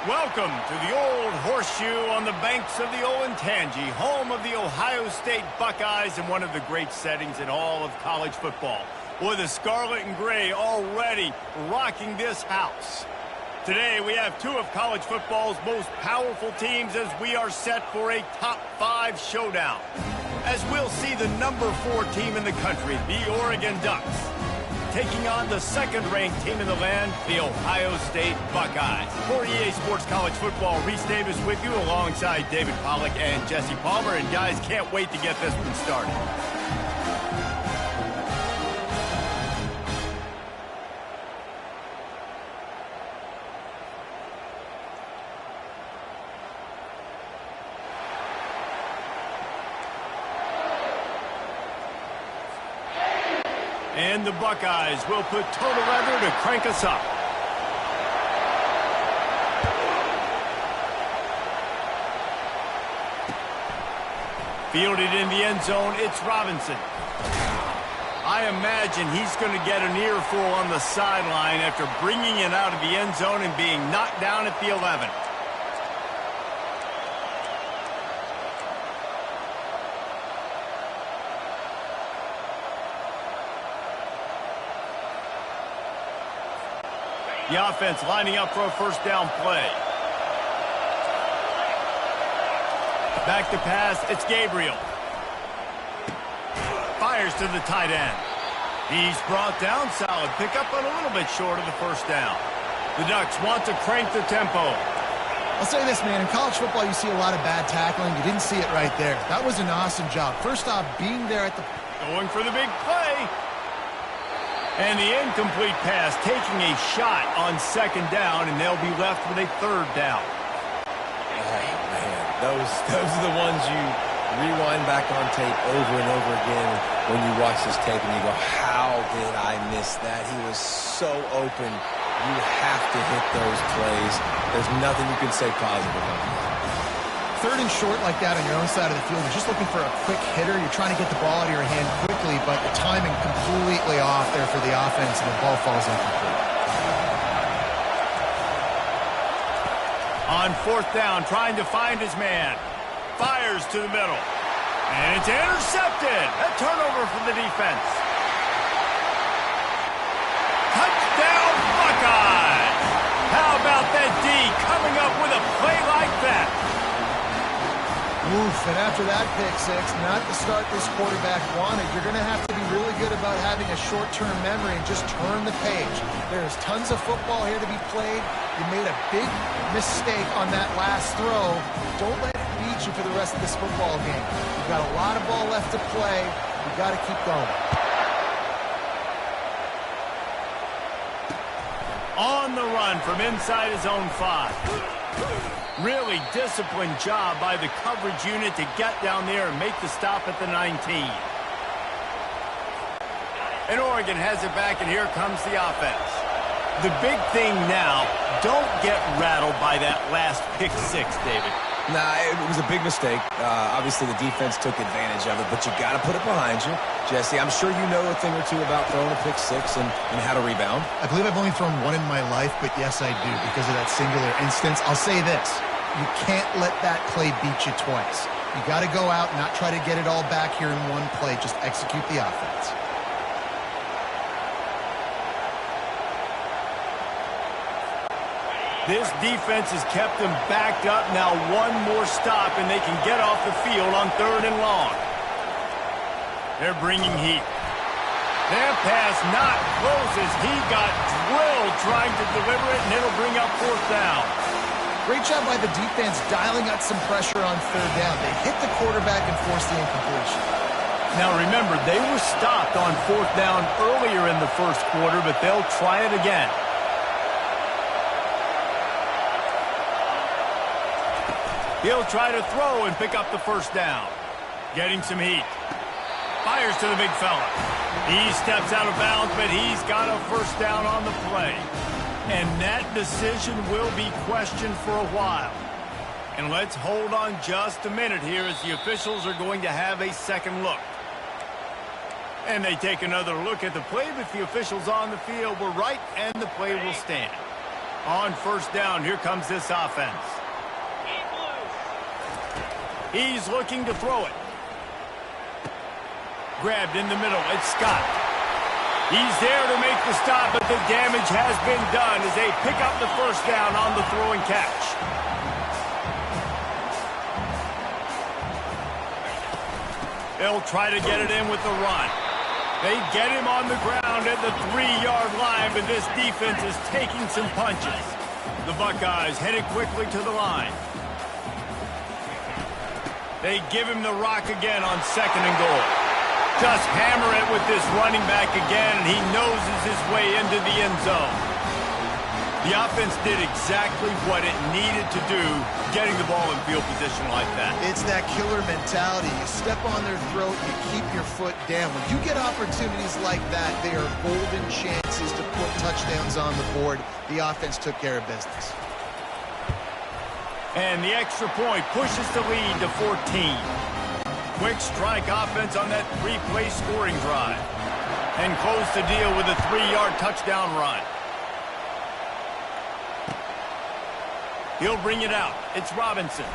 Welcome to the Old Horseshoe on the banks of the Olentangy, home of the Ohio State Buckeyes and one of the great settings in all of college football. Boy, the scarlet and gray already rocking this house. Today, we have two of college football's most powerful teams as we are set for a top 5 showdown. As we'll see the number 4 team in the country, the Oregon Ducks, taking on the second-ranked team in the land, the Ohio State Buckeyes. For EA Sports College Football, Reese Davis with you alongside David Pollack and Jesse Palmer. And guys, can't wait to get this one started. And the Buckeyes will put total leather to crank us up. Fielded in the end zone, it's Robinson. I imagine he's going to get an earful on the sideline after bringing it out of the end zone and being knocked down at the 11. The offense lining up for a first down play. Back to pass, it's Gabriel. Fires to the tight end. He's brought down, solid pickup, but a little bit short of the first down. The Ducks want to crank the tempo. I'll say this, man. In college football, you see a lot of bad tackling. You didn't see it right there. That was an awesome job. First off, being there at the... Going for the big play. And the incomplete pass, taking a shot on second down, and they'll be left with a third down. Oh, man. Those are the ones you rewind back on tape over and over again when you watch this tape and you go, how did I miss that? He was so open. You have to hit those plays. There's nothing you can say positive about that. Third and short like that on your own side of the field, you're just looking for a quick hitter. You're trying to get the ball out of your hand quickly, but the timing completely off there for the offense, and the ball falls incomplete. On fourth down, trying to find his man. Fires to the middle. And it's intercepted. A turnover for the defense. Touchdown, Buckeyes! How about that D coming up with a play like that? Oof, and after that pick six, not the start this quarterback wanted. You're going to have to be really good about having a short-term memory and just turn the page. There's tons of football here to be played. You made a big mistake on that last throw. Don't let it beat you for the rest of this football game. You've got a lot of ball left to play. You've got to keep going. On the run from inside his own 5. Really disciplined job by the coverage unit to get down there and make the stop at the 19. And Oregon has it back, and here comes the offense. The big thing now, don't get rattled by that last pick 6, David. Nah, it was a big mistake. Obviously, the defense took advantage of it, but you got to put it behind you. Jesse, I'm sure you know a thing or two about throwing a pick 6 and how to rebound. I believe I've only thrown one in my life, but yes, I do, because of that singular instance. I'll say this. You can't let that play beat you twice. You got to go out, not try to get it all back here in one play. Just execute the offense. This defense has kept them backed up. Now one more stop, and they can get off the field on 3rd and long. They're bringing heat. That pass not closes. He got drilled trying to deliver it, and it'll bring up 4th down. Great job by the defense dialing out some pressure on 3rd down. They hit the quarterback and forced the incompletion. Now remember, they were stopped on 4th down earlier in the first quarter, but they'll try it again. He'll try to throw and pick up the first down. Getting some heat. Fires to the big fella. He steps out of bounds, but he's got a first down on the play. And that decision will be questioned for a while. And let's hold on just a minute here as the officials are going to have a second look. And they take another look at the play, but the officials on the field were right, and the play will stand. On first down, here comes this offense. He's looking to throw it. Grabbed in the middle. It's Scott. He's there to make the stop, but the damage has been done as they pick up the first down on the throw and catch. They'll try to get it in with the run. They get him on the ground at the 3-yard line, but this defense is taking some punches. The Buckeyes headed quickly to the line. They give him the rock again on 2nd and goal. Just hammer it with this running back again, and he noses his way into the end zone. The offense did exactly what it needed to do, getting the ball in field position like that. It's that killer mentality. You step on their throat, you keep your foot down. When you get opportunities like that, they are golden chances to put touchdowns on the board. The offense took care of business. And the extra point pushes the lead to 14. Quick strike offense on that 3-play scoring drive. And close the deal with a 3-yard touchdown run. He'll bring it out. It's Robinson.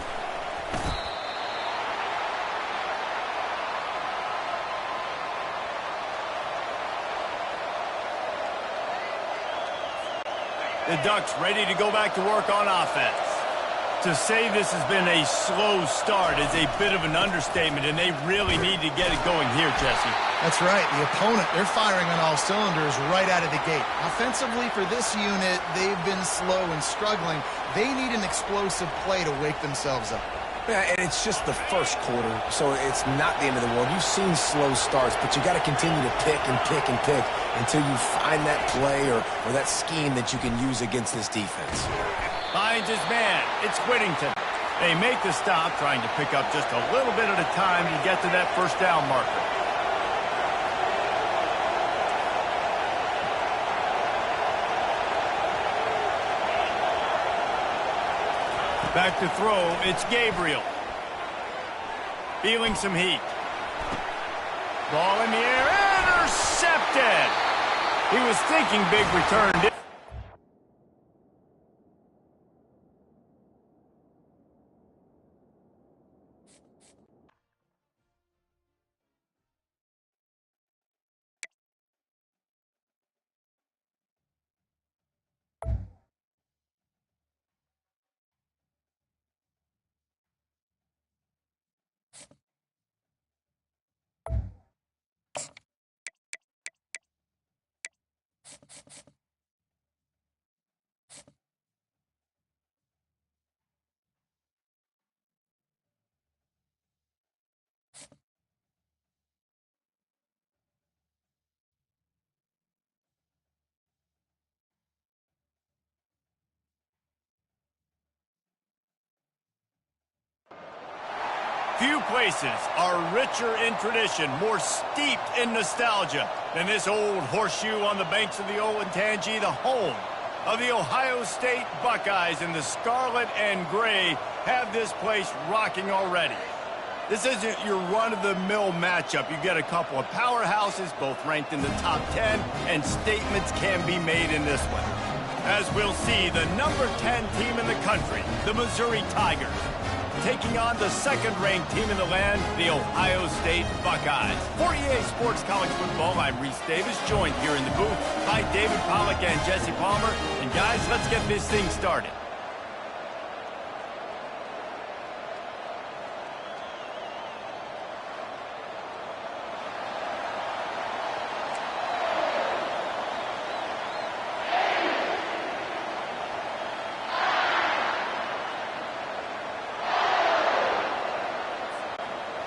The Ducks ready to go back to work on offense. To say this has been a slow start is a bit of an understatement, and they really need to get it going here, Jesse. That's right. The opponent, they're firing on all cylinders right out of the gate. Offensively for this unit, they've been slow and struggling. They need an explosive play to wake themselves up. Yeah, and it's just the first quarter, so it's not the end of the world. You've seen slow starts, but you got to continue to pick and pick and pick until you find that play or that scheme that you can use against this defense. Finds his man. It's Whittington. They make the stop, trying to pick up just a little bit at a time to get to that first down marker. Back to throw, it's Gabriel. Feeling some heat. Ball in the air, intercepted! He was thinking big return. Few places are richer in tradition, more steeped in nostalgia than this old horseshoe on the banks of the Olentangy, the home of the Ohio State Buckeyes, and the scarlet and gray have this place rocking already. This isn't your run-of-the-mill matchup. You get a couple of powerhouses, both ranked in the top 10, and statements can be made in this one. As we'll see, the number 10 team in the country, the Missouri Tigers, taking on the second-ranked team in the land, the Ohio State Buckeyes. For EA Sports College Football, I'm Reese Davis, joined here in the booth by David Pollack and Jesse Palmer. And guys, let's get this thing started.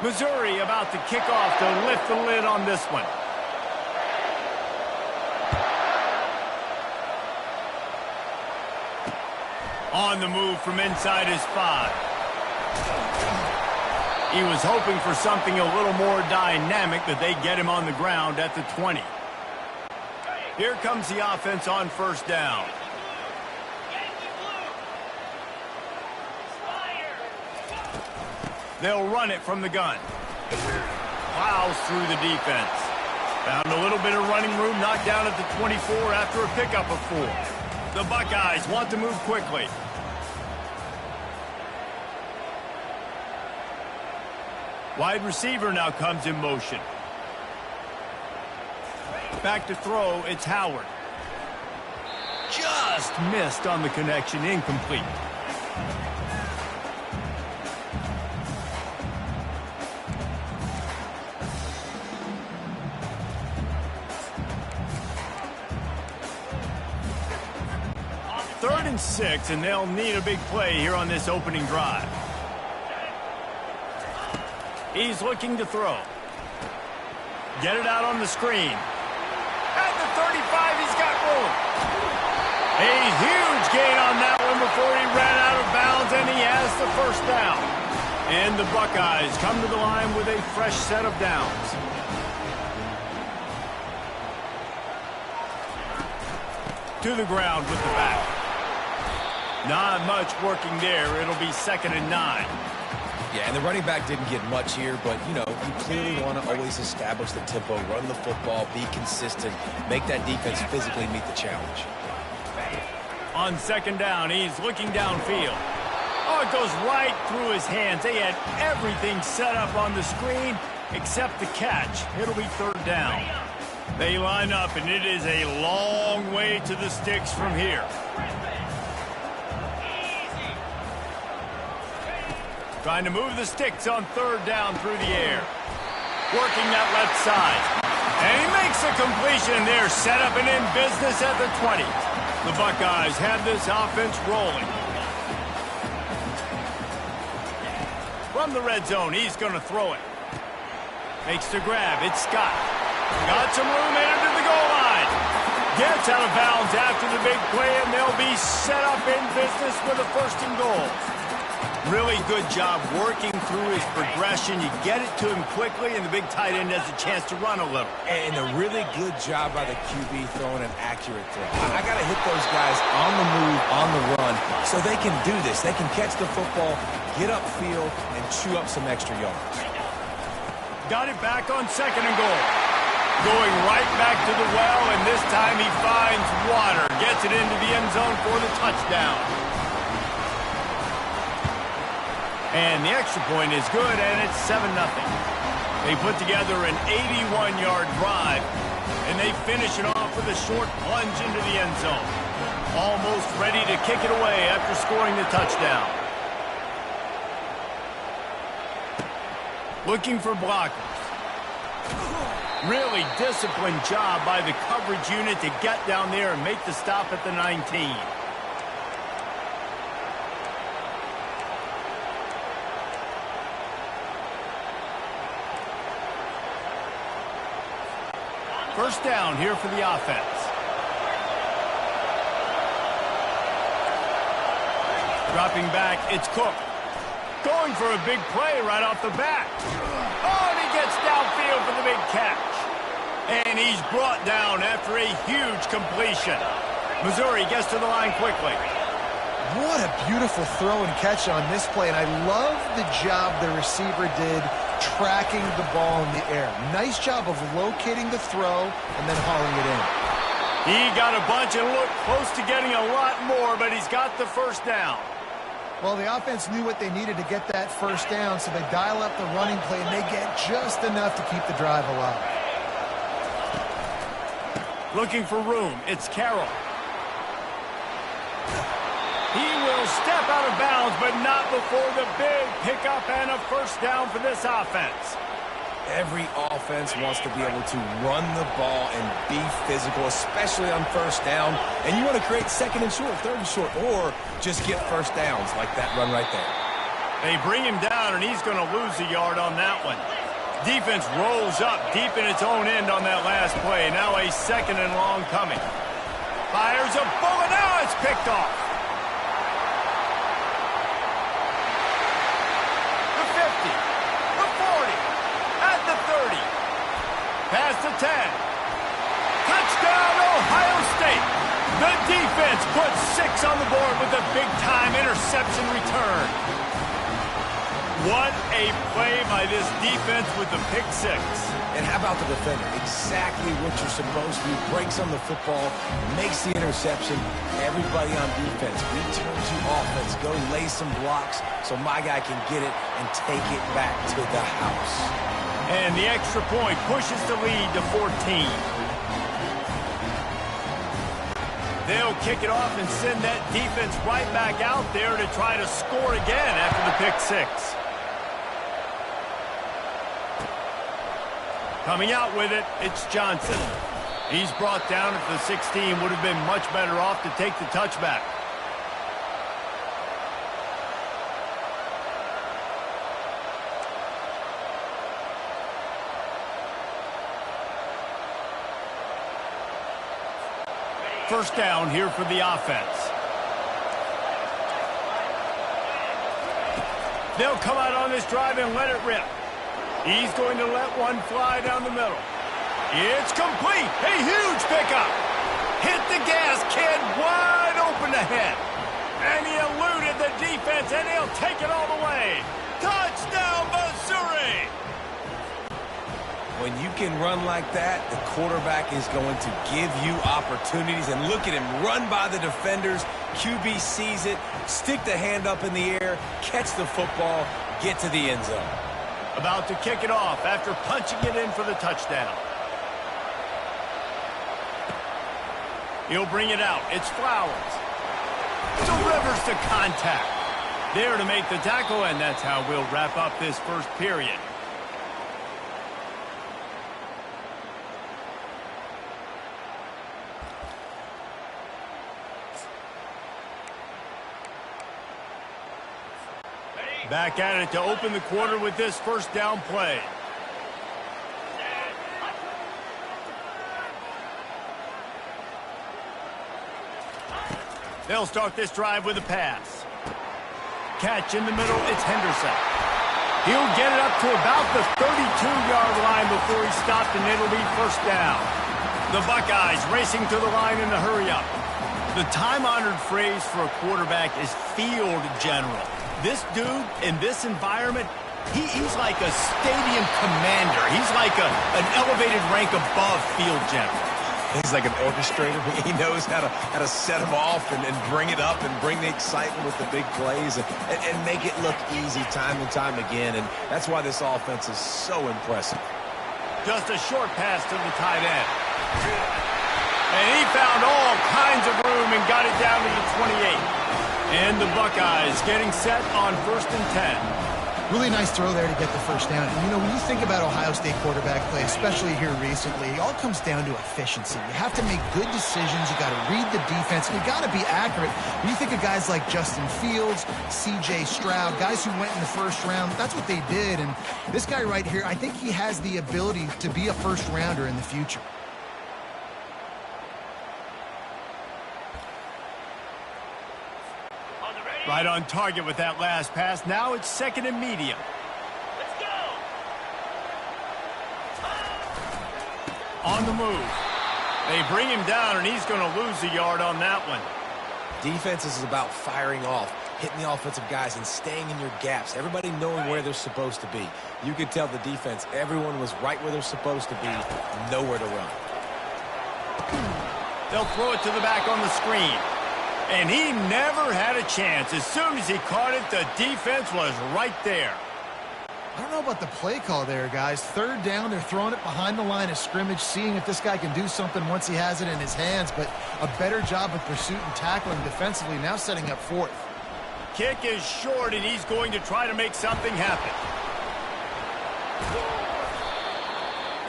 Missouri about to kick off to lift the lid on this one. On the move from inside his 5. He was hoping for something a little more dynamic, but they get him on the ground at the 20. Here comes the offense on first down. They'll run it from the gun. Plows through the defense. Found a little bit of running room, knocked down at the 24 after a pickup of 4. The Buckeyes want to move quickly. Wide receiver now comes in motion. Back to throw, it's Howard. Just missed on the connection, incomplete. Third and 6, and they'll need a big play here on this opening drive. He's looking to throw. Get it out on the screen. At the 35, he's got room. A huge gain on that one before he ran out of bounds, and he has the first down. And the Buckeyes come to the line with a fresh set of downs. To the ground with the back. Not much working there. It'll be 2nd and 9. Yeah, and the running back didn't get much here, but, you know, you clearly want to always establish the tempo, run the football, be consistent, make that defense physically meet the challenge. On 2nd down, he's looking downfield. Oh, it goes right through his hands. They had everything set up on the screen except the catch. It'll be 3rd down. They line up, and it is a long way to the sticks from here. Trying to move the sticks on 3rd down through the air. Working that left side. And he makes a completion there. Set up and in business at the 20. The Buckeyes have this offense rolling. From the red zone, he's going to throw it. Makes the grab. It's Scott. Got some room into the goal line. Gets out of bounds after the big play, and they'll be set up in business with a 1st and goal. Really good job working through his progression. You get it to him quickly, and the big tight end has a chance to run a little. And a really good job by the QB throwing an accurate throw. I got to hit those guys on the move, on the run, so they can do this. They can catch the football, get upfield, and chew up some extra yards. Got it back on 2nd and goal. Going right back to the well, and this time he finds water. Gets it into the end zone for the touchdown. And the extra point is good, and it's 7-0. They put together an 81-yard drive, and they finish it off with a short plunge into the end zone. Almost ready to kick it away after scoring the touchdown. Looking for blockers. Really disciplined job by the coverage unit to get down there and make the stop at the 19. First down here for the offense. Dropping back, it's Cook. Going for a big play right off the bat. Oh, and he gets downfield for the big catch. And he's brought down after a huge completion. Missouri gets to the line quickly. What a beautiful throw and catch on this play, and I love the job the receiver did tracking the ball in the air. Nice job of locating the throw and then hauling it in. He got a bunch and looked close to getting a lot more, but he's got the first down. Well, the offense knew what they needed to get that first down, so they dial up the running play, and they get just enough to keep the drive alive. Looking for room, it's Carroll. He will step out of bounds, but not before the big pickup and a first down for this offense. Every offense wants to be able to run the ball and be physical, especially on first down. And you want to create 2nd and short, 3rd and short, or just get first downs like that run right there. They bring him down, and he's going to lose a yard on that one. Defense rolls up deep in its own end on that last play. Now a 2nd and long coming. Fires a bullet. Now it's picked off. The defense puts 6 on the board with a big-time interception return. What a play by this defense with the pick 6. And how about the defender? Exactly what you're supposed to do. Breaks on the football, makes the interception. Everybody on defense, return to offense. Go lay some blocks so my guy can get it and take it back to the house. And the extra point pushes the lead to 14. They'll kick it off and send that defense right back out there to try to score again after the pick 6. Coming out with it, it's Johnson. He's brought down at the 16. Would have been much better off to take the touchback. First down here for the offense. They'll come out on this drive and let it rip. He's going to let one fly down the middle. It's complete. A huge pickup. Hit the gas, kid. Wide open ahead. And he eluded the defense, and he'll take it all the way. Touchdown, Missouri! When you can run like that, the quarterback is going to give you opportunities. And look at him run by the defenders. QB sees it, stick the hand up in the air, catch the football, get to the end zone. About to kick it off after punching it in for the touchdown. He'll bring it out. It's Flowers. Delivers to contact. There to make the tackle, and that's how we'll wrap up this first period. Back at it to open the quarter with this first down play. They'll start this drive with a pass. Catch in the middle, it's Henderson. He'll get it up to about the 32-yard line before he's stopped, and it'll be first down. The Buckeyes racing to the line in a hurry-up. The time-honored phrase for a quarterback is field general. This dude, in this environment, he's like a stadium commander. He's like an elevated rank above field general. He's like an orchestrator. He knows how to set them off and bring it up and bring the excitement with the big plays and make it look easy time and time again. And that's why this offense is so impressive. Just a short pass to the tight end. And he found all kinds of room and got it down to the 28. And the Buckeyes getting set on 1st and 10. Really nice throw there to get the first down. And, you know, when you think about Ohio State quarterback play, especially here recently, it all comes down to efficiency. You have to make good decisions. You got to read the defense. And you got to be accurate. When you think of guys like Justin Fields, C.J. Stroud, guys who went in the first round, that's what they did. And this guy right here, I think he has the ability to be a first-rounder in the future. Right on target with that last pass. Now it's 2nd and medium. Let's go. On the move. They bring him down, and he's going to lose a yard on that one. Defense is about firing off, hitting the offensive guys, and staying in your gaps. Everybody knowing where they're supposed to be. You could tell the defense, everyone was right where they're supposed to be, nowhere to run. They'll throw it to the back on the screen. And he never had a chance. As soon as he caught it, the defense was right there. I don't know about the play call there, guys. 3rd down, they're throwing it behind the line of scrimmage, seeing if this guy can do something once he has it in his hands. But a better job of pursuit and tackling defensively, now setting up 4th. Kick is short, and he's going to try to make something happen.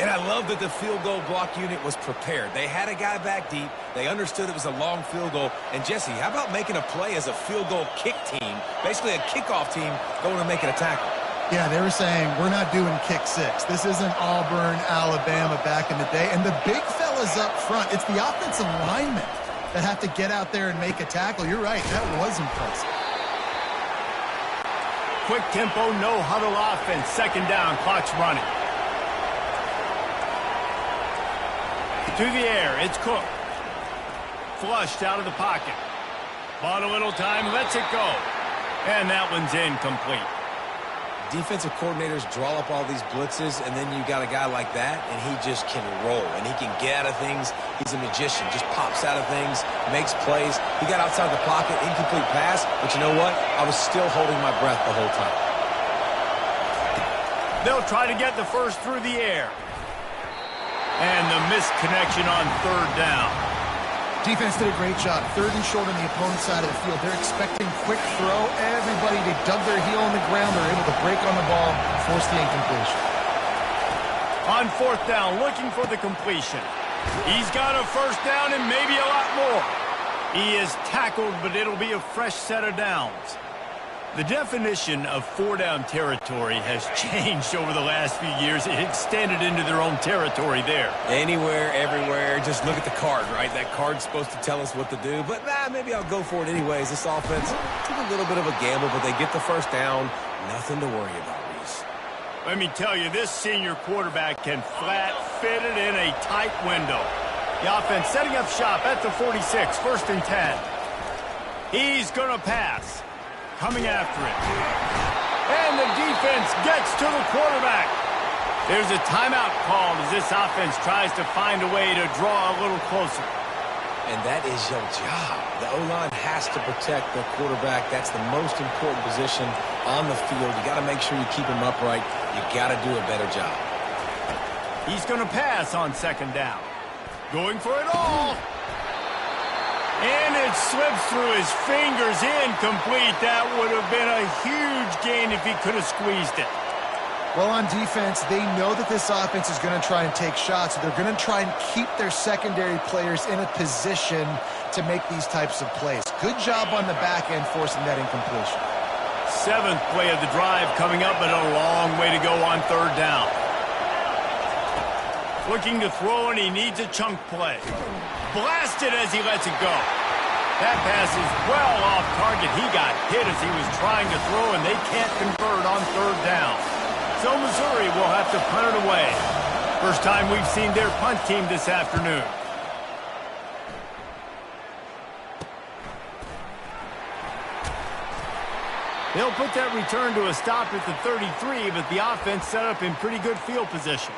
And I love that the field goal block unit was prepared. They had a guy back deep. They understood it was a long field goal. And, Jesse, how about making a play as a field goal kick team, basically a kickoff team, going and making a tackle? Yeah, they were saying, we're not doing kick 6. This isn't Auburn, Alabama back in the day. And the big fellas up front, it's the offensive linemen that have to get out there and make a tackle. You're right, that was impressive. Quick tempo, no huddle offense. 2nd down, clock's running. To the air, it's Cook. flushed out of the pocket. Bought a little time, lets it go. And that one's incomplete. Defensive coordinators draw up all these blitzes, and then you got a guy like that, and he just can roll, and he can get out of things. He's a magician, just pops out of things, makes plays. He got outside the pocket, incomplete pass, but you know what? I was still holding my breath the whole time. They'll try to get the first through the air. And the missed connection on third down. Defense did a great job. Third and short on the opponent's side of the field. They're expecting quick throw. Everybody, they dug their heel on the ground. They're able to break on the ball, force the incompletion. On fourth down, looking for the completion. He's got a first down and maybe a lot more. He is tackled, but it'll be a fresh set of downs. The definition of four-down territory has changed over the last few years. It extended into their own territory there. Anywhere, everywhere, just look at the card, right? That card's supposed to tell us what to do, but maybe I'll go for it anyways. This offense took a little bit of a gamble, but they get the first down. Nothing to worry about, Reese. Let me tell you, this senior quarterback can flat fit it in a tight window. The offense setting up shop at the 46, first and 10. He's going to pass. Coming after it. And the defense gets to the quarterback. There's a timeout called as this offense tries to find a way to draw a little closer. And that is your job. The O-line has to protect the quarterback. That's the most important position on the field. You got to make sure you keep him upright. You got to do a better job. He's going to pass on second down. Going for it all. And it slips through his fingers, incomplete. That would have been a huge gain if he could have squeezed it. Well, on defense, they know that this offense is going to try and take shots. So they're going to try and keep their secondary players in a position to make these types of plays. Good job on the back end forcing that incompletion. Seventh play of the drive coming up, but a long way to go on third down. Looking to throw, and he needs a chunk play. Blasted as he lets it go. That pass is well off target. He got hit as he was trying to throw, and they can't convert on third down. So Missouri will have to punt it away. First time we've seen their punt team this afternoon. They'll put that return to a stop at the 33, but the offense set up in pretty good field position.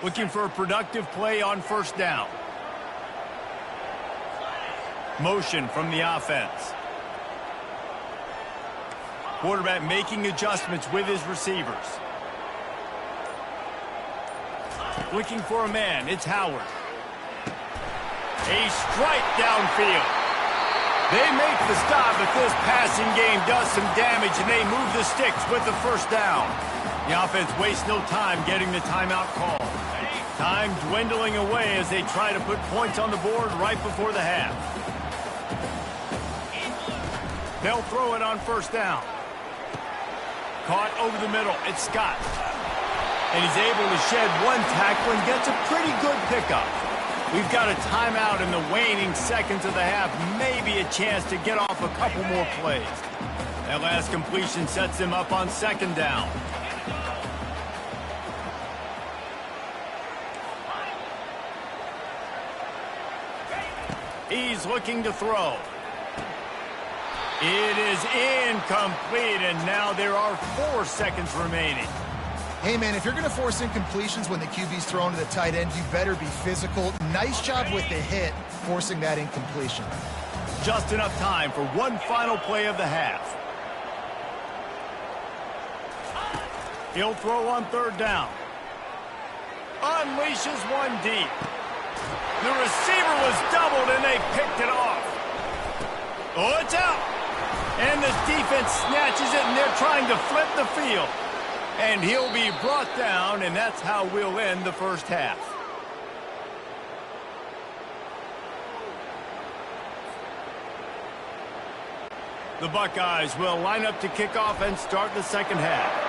Looking for a productive play on first down. Motion from the offense. Quarterback making adjustments with his receivers. Looking for a man. It's Howard. A strike downfield. They make the stop, but this passing game does some damage, and they move the sticks with the first down. The offense wastes no time getting the timeout call. Time dwindling away as they try to put points on the board right before the half. They'll throw it on first down. Caught over the middle. It's Scott. And he's able to shed one tackle and gets a pretty good pickup. We've got a timeout in the waning seconds of the half. Maybe a chance to get off a couple more plays. That last completion sets him up on second down. He's looking to throw. It is incomplete, and now there are 4 seconds remaining. Hey, man, if you're going to force incompletions when the QB's thrown to the tight end, you better be physical. Nice job with the hit, forcing that incompletion. Just enough time for one final play of the half. He'll throw on third down. Unleashes one deep. The receiver was doubled, and they picked it off. Oh, it's out. And the defense snatches it, and they're trying to flip the field. And he'll be brought down, and that's how we'll end the first half. The Buckeyes will line up to kick off and start the second half.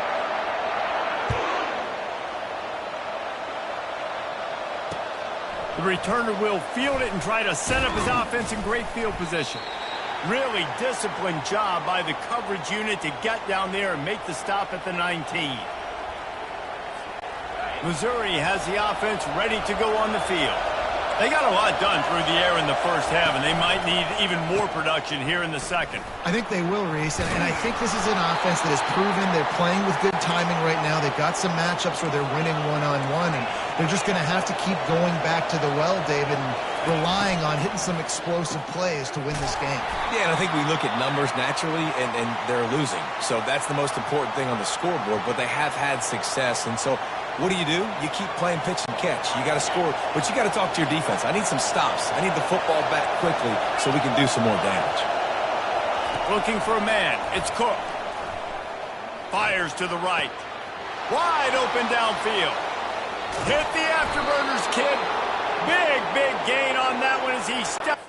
The returner will field it and try to set up his offense in great field position. Really disciplined job by the coverage unit to get down there and make the stop at the 19. Missouri has the offense ready to go on the field. They got a lot done through the air in the first half, and they might need even more production here in the second. I think they will, Reese, and I think this is an offense that has proven they're playing with good timing right now. They've got some matchups where they're winning one-on-one, and they're just going to have to keep going back to the well, David, and relying on hitting some explosive plays to win this game. Yeah, and I think we look at numbers naturally, and they're losing. So that's the most important thing on the scoreboard, but they have had success, and so what do? You keep playing pitch and catch. You got to score, but you got to talk to your defense. I need some stops. I need the football back quickly so we can do some more damage. Looking for a man. It's Cook. Fires to the right. Wide open downfield. Hit the afterburners, kid. Big gain on that one as he stepped.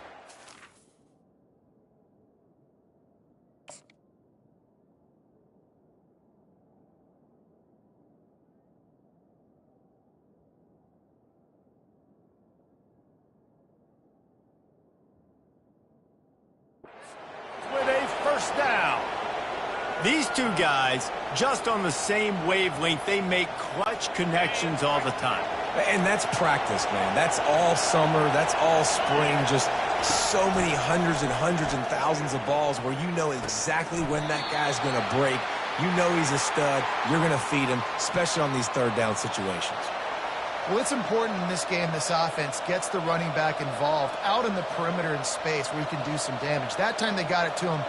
With a first down. These two guys, just on the same wavelength, they make clutch connections all the time. And that's practice, man. That's all summer. That's all spring. Just so many hundreds and thousands of balls where you know exactly when that guy's going to break. You know he's a stud. You're going to feed him, especially on these third down situations. Well, it's important in this game this offense gets the running back involved out in the perimeter in space where he can do some damage. That time they got it to him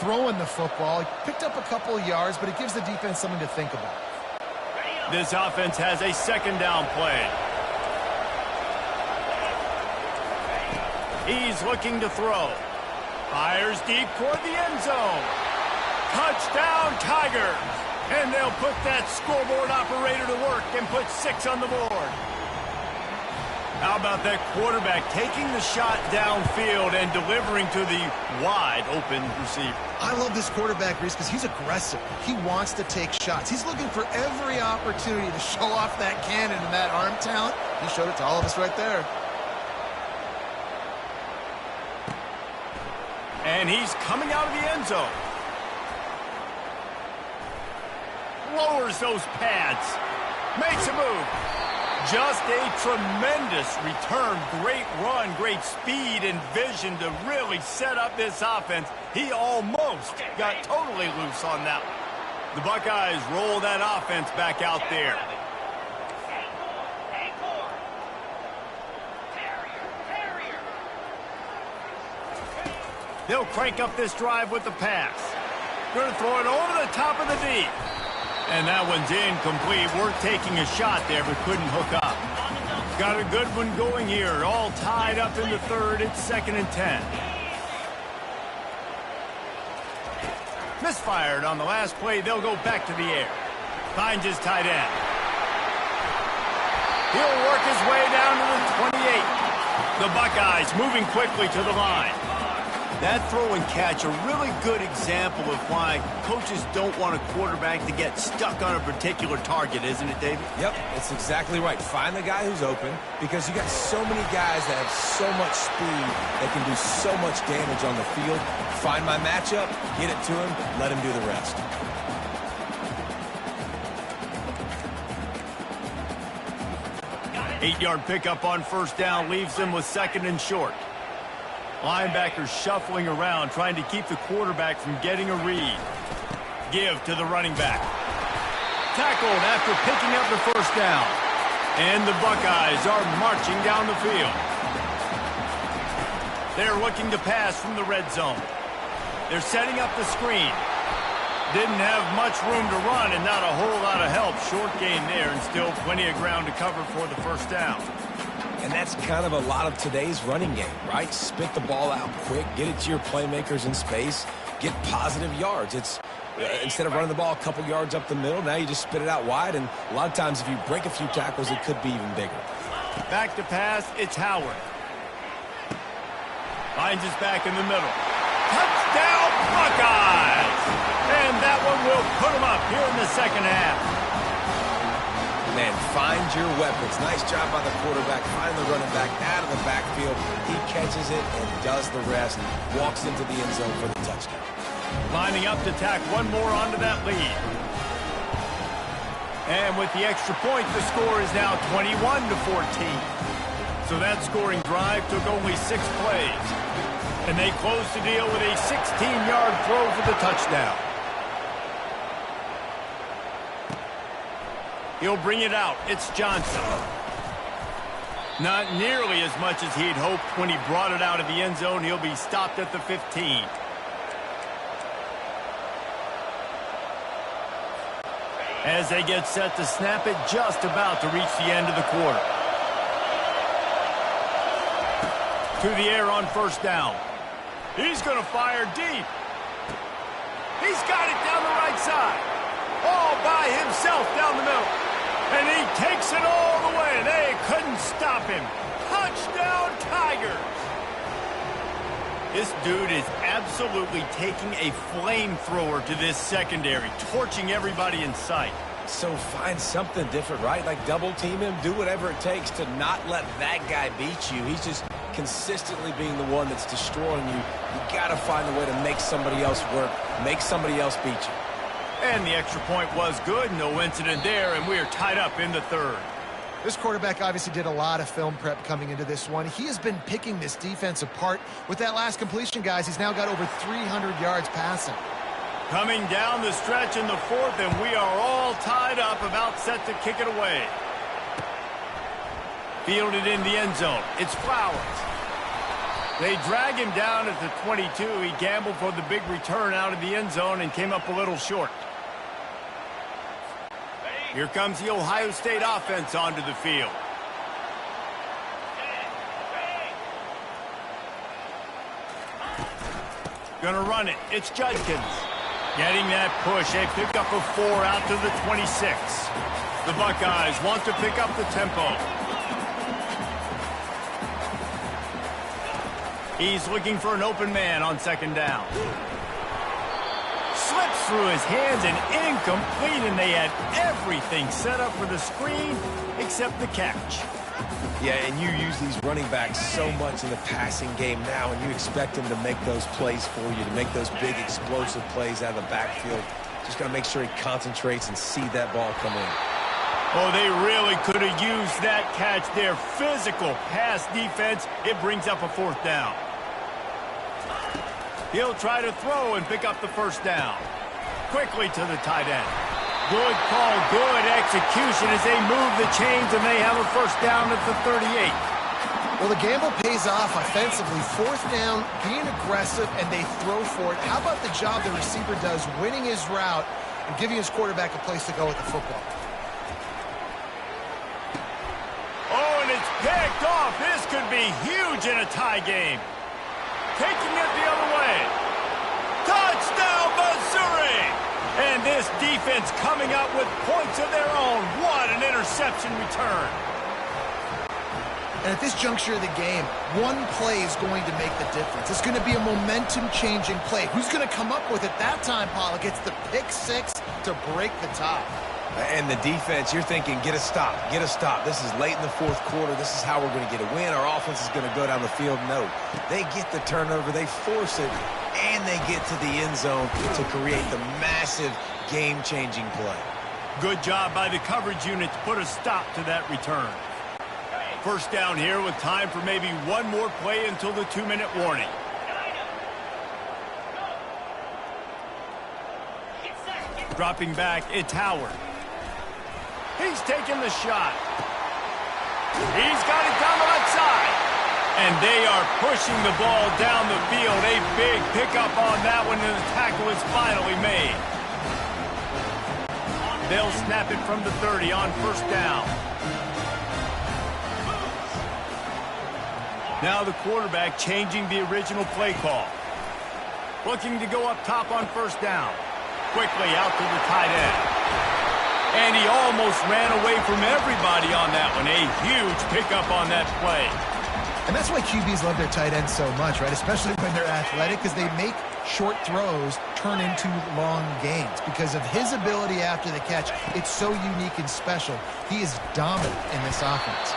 throwing the football. He picked up a couple of yards, but it gives the defense something to think about. This offense has a second down play. He's looking to throw. Fires deep toward the end zone. Touchdown, Tigers! And they'll put that scoreboard operator to work and put 6 on the board. How about that quarterback taking the shot downfield and delivering to the wide-open receiver? I love this quarterback, Reese, because he's aggressive. He wants to take shots. He's looking for every opportunity to show off that cannon and that arm talent. He showed it to all of us right there. And he's coming out of the end zone. Lowers those pads. Makes a move. Just a tremendous return. Great run, great speed and vision to really set up this offense. He almost got totally loose on that one. The Buckeyes roll that offense back out there. They'll crank up this drive with the pass. Going to throw it over the top of the deep. And that one's incomplete. We're taking a shot there, but couldn't hook up. Got a good one going here. All tied up in the third. It's 2nd and 10. Misfired on the last play. They'll go back to the air. Finds his tight end. He'll work his way down to the 28. The Buckeyes moving quickly to the line. That throw and catch, a really good example of why coaches don't want a quarterback to get stuck on a particular target, isn't it, David? Yep, that's exactly right. Find the guy who's open because you got so many guys that have so much speed that can do so much damage on the field. Find my matchup, get it to him, let him do the rest. Eight-yard pickup on first down leaves them with 2nd and short. Linebackers shuffling around, trying to keep the quarterback from getting a read. Give to the running back. Tackled after picking up the first down. And the Buckeyes are marching down the field. They're looking to pass from the red zone. They're setting up the screen. Didn't have much room to run and not a whole lot of help. Short gain there and still plenty of ground to cover for the first down. And that's kind of a lot of today's running game, right? Spit the ball out quick, get it to your playmakers in space, get positive yards. It's instead of running the ball a couple yards up the middle, now you just spit it out wide, and a lot of times if you break a few tackles, it could be even bigger. Back to pass, it's Howard. Finds his back in the middle. Touchdown, Buckeyes! And that one will put them up here in the second half. Man, find your weapons. Nice job by the quarterback. Find the running back out of the backfield. He catches it and does the rest. Walks into the end zone for the touchdown. Lining up to tack one more onto that lead. And with the extra point, the score is now 21-14. So that scoring drive took only 6 plays. And they closed the deal with a 16-yard throw for the touchdown. He'll bring it out. It's Johnson. Not nearly as much as he'd hoped when he brought it out of the end zone. He'll be stopped at the 15. As they get set to snap it, just about to reach the end of the quarter. To the air on first down. He's going to fire deep. He's got it down the right side. All by himself down the middle. And he takes it all the way. They couldn't stop him. Touchdown, Tigers. This dude is absolutely taking a flamethrower to this secondary, torching everybody in sight. So find something different, right? Like double team him, do whatever it takes to not let that guy beat you. He's just consistently being the one that's destroying you. You got to find a way to make somebody else work, make somebody else beat you. And the extra point was good. No incident there, and we are tied up in the third. This quarterback obviously did a lot of film prep coming into this one. He has been picking this defense apart. With that last completion, guys, he's now got over 300 yards passing. Coming down the stretch in the fourth, and we are all tied up, about set to kick it away. Fielded in the end zone. It's Flowers. They drag him down at the 22. He gambled for the big return out of the end zone and came up a little short. Here comes the Ohio State offense onto the field. Gonna run it. It's Judkins. Getting that push. They pick up a 4 out to the 26. The Buckeyes want to pick up the tempo. He's looking for an open man on second down. Slips through his hands and incomplete, and they had everything set up for the screen except the catch. Yeah, and you use these running backs so much in the passing game now, and you expect them to make those plays for you, to make those big explosive plays out of the backfield. Just got to make sure he concentrates and see that ball come in. Oh, they really could have used that catch there. Physical pass defense. It brings up a 4th down. He'll try to throw and pick up the 1st down. Quickly to the tight end. Good call, good execution as they move the chains, and they have a 1st down at the 38. Well, the gamble pays off offensively. 4th down, being aggressive, and they throw for it. How about the job the receiver does, winning his route and giving his quarterback a place to go with the football? Oh, and it's picked off. This could be huge in a tie game. Taking it the other way. Touchdown, Missouri! And this defense coming out with points of their own. What an interception return. And at this juncture of the game, one play is going to make the difference. It's going to be a momentum-changing play. Who's going to come up with it that time, Pollock? It's the pick 6 to break the tie. And the defense, you're thinking, get a stop, get a stop. This is late in the 4th quarter. This is how we're going to get a win. Our offense is going to go down the field. No, they get the turnover, they force it, and they get to the end zone to create the massive game-changing play. Good job by the coverage unit to put a stop to that return. 1st down here with time for maybe one more play until the 2-minute warning. Dropping back, it's Howard. He's taking the shot. He's got it down the left side. And they are pushing the ball down the field. A big pickup on that one, and the tackle is finally made. They'll snap it from the 30 on 1st down. Now the quarterback changing the original play call. Looking to go up top on 1st down. Quickly out to the tight end. And he almost ran away from everybody on that one. A huge pickup on that play. And that's why QBs love their tight ends so much, right? Especially when they're athletic, because they make short throws turn into long gains. Because of his ability after the catch, it's so unique and special. He is dominant in this offense.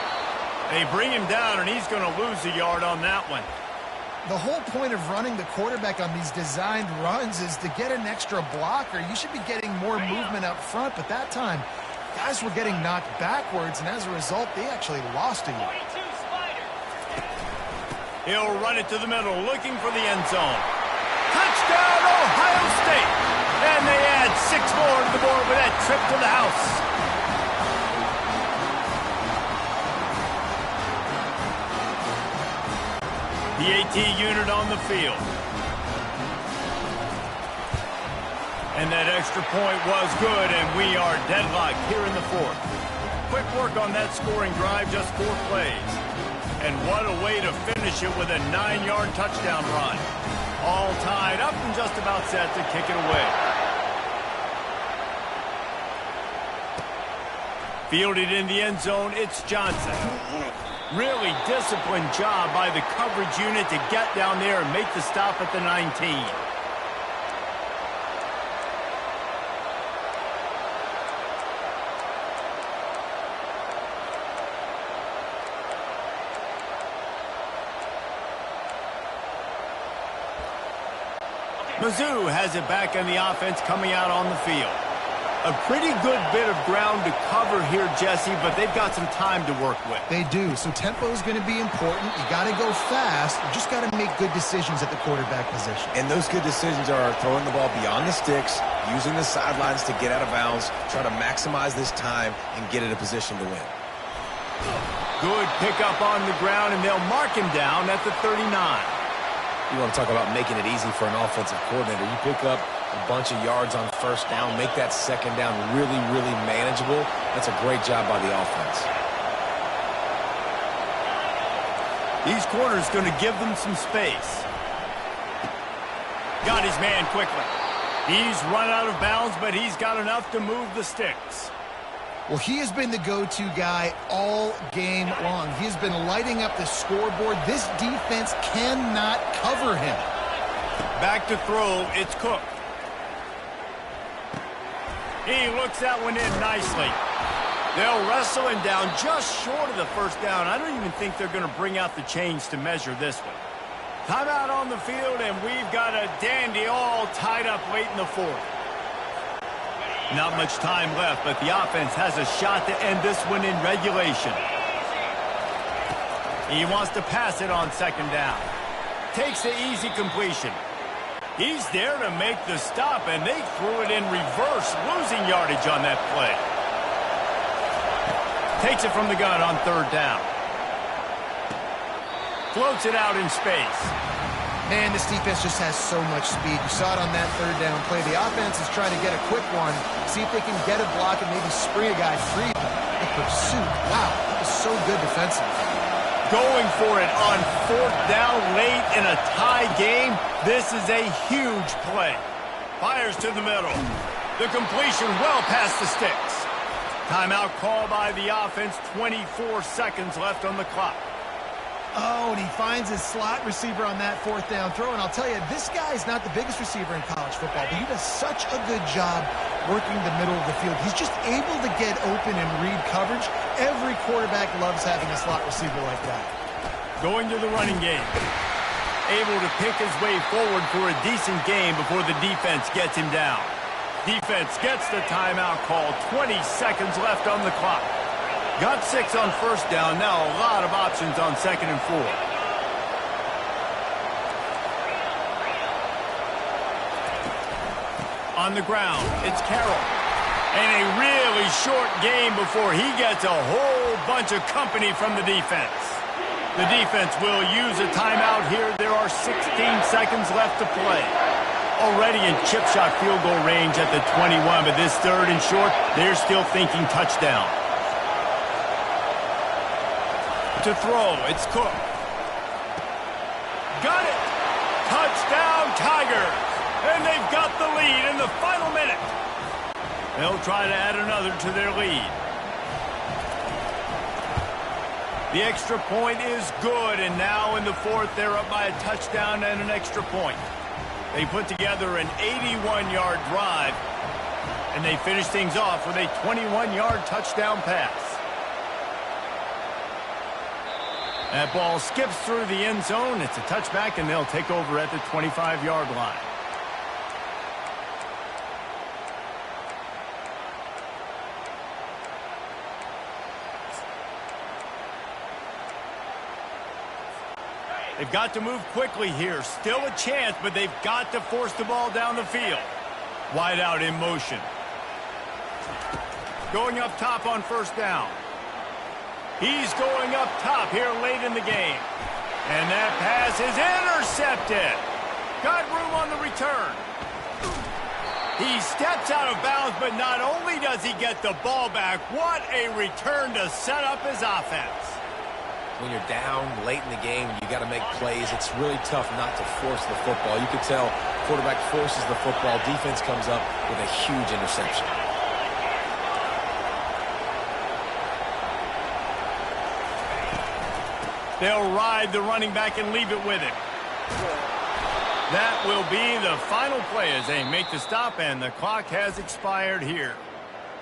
They bring him down, and he's going to lose a yard on that one. The whole point of running the quarterback on these designed runs is to get an extra blocker. You should be getting more movement up front, but that time Guys were getting knocked backwards, and as a result, they actually lost a yard. He'll run it to the middle, looking for the end zone. Touchdown, Ohio State! And they add 6 more to the board with that trip to the house. The AT unit on the field. And that extra point was good, and we are deadlocked here in the 4th. Quick work on that scoring drive, just 4 plays. And what a way to finish it with a 9-yard touchdown run. All tied up and just about set to kick it away. Fielded in the end zone, it's Johnson. Really disciplined job by the coverage unit to get down there and make the stop at the 19. Mizzou has it back on the offense coming out on the field. A pretty good bit of ground to cover here, Jesse, but they've got some time to work with. They do, so tempo is going to be important. You got to go fast. You just got to make good decisions at the quarterback position. And those good decisions are throwing the ball beyond the sticks, using the sidelines to get out of bounds, try to maximize this time and get in a position to win. Good pickup on the ground, and they'll mark him down at the 39. You want to talk about making it easy for an offensive coordinator. You pick up a bunch of yards on first down, make that second down really, really manageable. That's a great job by the offense. These corners going to give them some space. Got his man quickly. He's run out of bounds, but he's got enough to move the sticks. Well, he has been the go-to guy all game long. He has been lighting up the scoreboard. This defense cannot cover him. Back to throw, it's Cook. He looks that one in nicely. They'll wrestle him down just short of the first down. I don't even think they're going to bring out the chains to measure this one. Timeout on the field, and we've got a dandy all tied up late in the 4th. Not much time left, but the offense has a shot to end this one in regulation. He wants to pass it on second down. Takes the easy completion. He's there to make the stop, and they threw it in reverse, losing yardage on that play. Takes it from the gun on third down. Floats it out in space. Man, this defense just has so much speed. You saw it on that third down play. The offense is trying to get a quick one, see if they can get a block and maybe spring a guy free. The pursuit, wow, that was so good defensively. Going for it on fourth down late in a tie game. This is a huge play. Fires to the middle. The completion well past the sticks. Timeout call by the offense. 24 seconds left on the clock. Oh, and he finds his slot receiver on that fourth down throw. And I'll tell you, this guy's not the biggest receiver in college football, but he does such a good job working the middle of the field. He's just able to get open and read coverage. Every quarterback loves having a slot receiver like that. Going to the running game. Able to pick his way forward for a decent game before the defense gets him down. Defense gets the timeout call. 20 seconds left on the clock. Got 6 on first down. Now a lot of options on second and 4. On the ground, it's Carroll. And a really short game before he gets a whole bunch of company from the defense. The defense will use a timeout here. There are 16 seconds left to play. Already in chip shot field goal range at the 21, but this third and short, they're still thinking touchdown. To throw, it's Cook. Got it! Touchdown, Tigers! And they've got the lead in the final minute. They'll try to add another to their lead. The extra point is good, and now in the 4th, they're up by a touchdown and an extra point. They put together an 81-yard drive, and they finish things off with a 21-yard touchdown pass. That ball skips through the end zone. It's a touchback, and they'll take over at the 25-yard line. They've got to move quickly here. Still a chance, but they've got to force the ball down the field. Wide out in motion. Going up top on first down. He's going up top here late in the game. And that pass is intercepted. Got room on the return. He steps out of bounds, but not only does he get the ball back, what a return to set up his offense. When you're down late in the game, you got to make plays. It's really tough not to force the football. You can tell quarterback forces the football. Defense comes up with a huge interception. They'll ride the running back and leave it with him. That will be the final play as they make the stop, and the clock has expired here.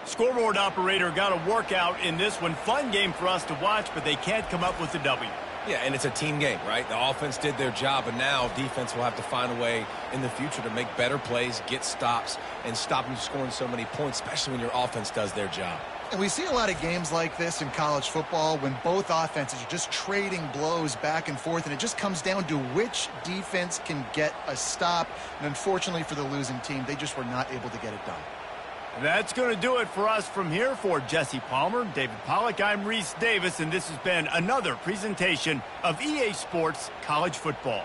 Scoreboard operator got a workout in this one. Fun game for us to watch, but they can't come up with the W. Yeah, and it's a team game, right? The offense did their job, and now defense will have to find a way in the future to make better plays, get stops, and stop them scoring so many points, especially when your offense does their job. And we see a lot of games like this in college football when both offenses are just trading blows back and forth, and it just comes down to which defense can get a stop. And unfortunately for the losing team, they just were not able to get it done. That's going to do it for us from here. For Jesse Palmer, David Pollack, I'm Reese Davis, and this has been another presentation of EA Sports College Football.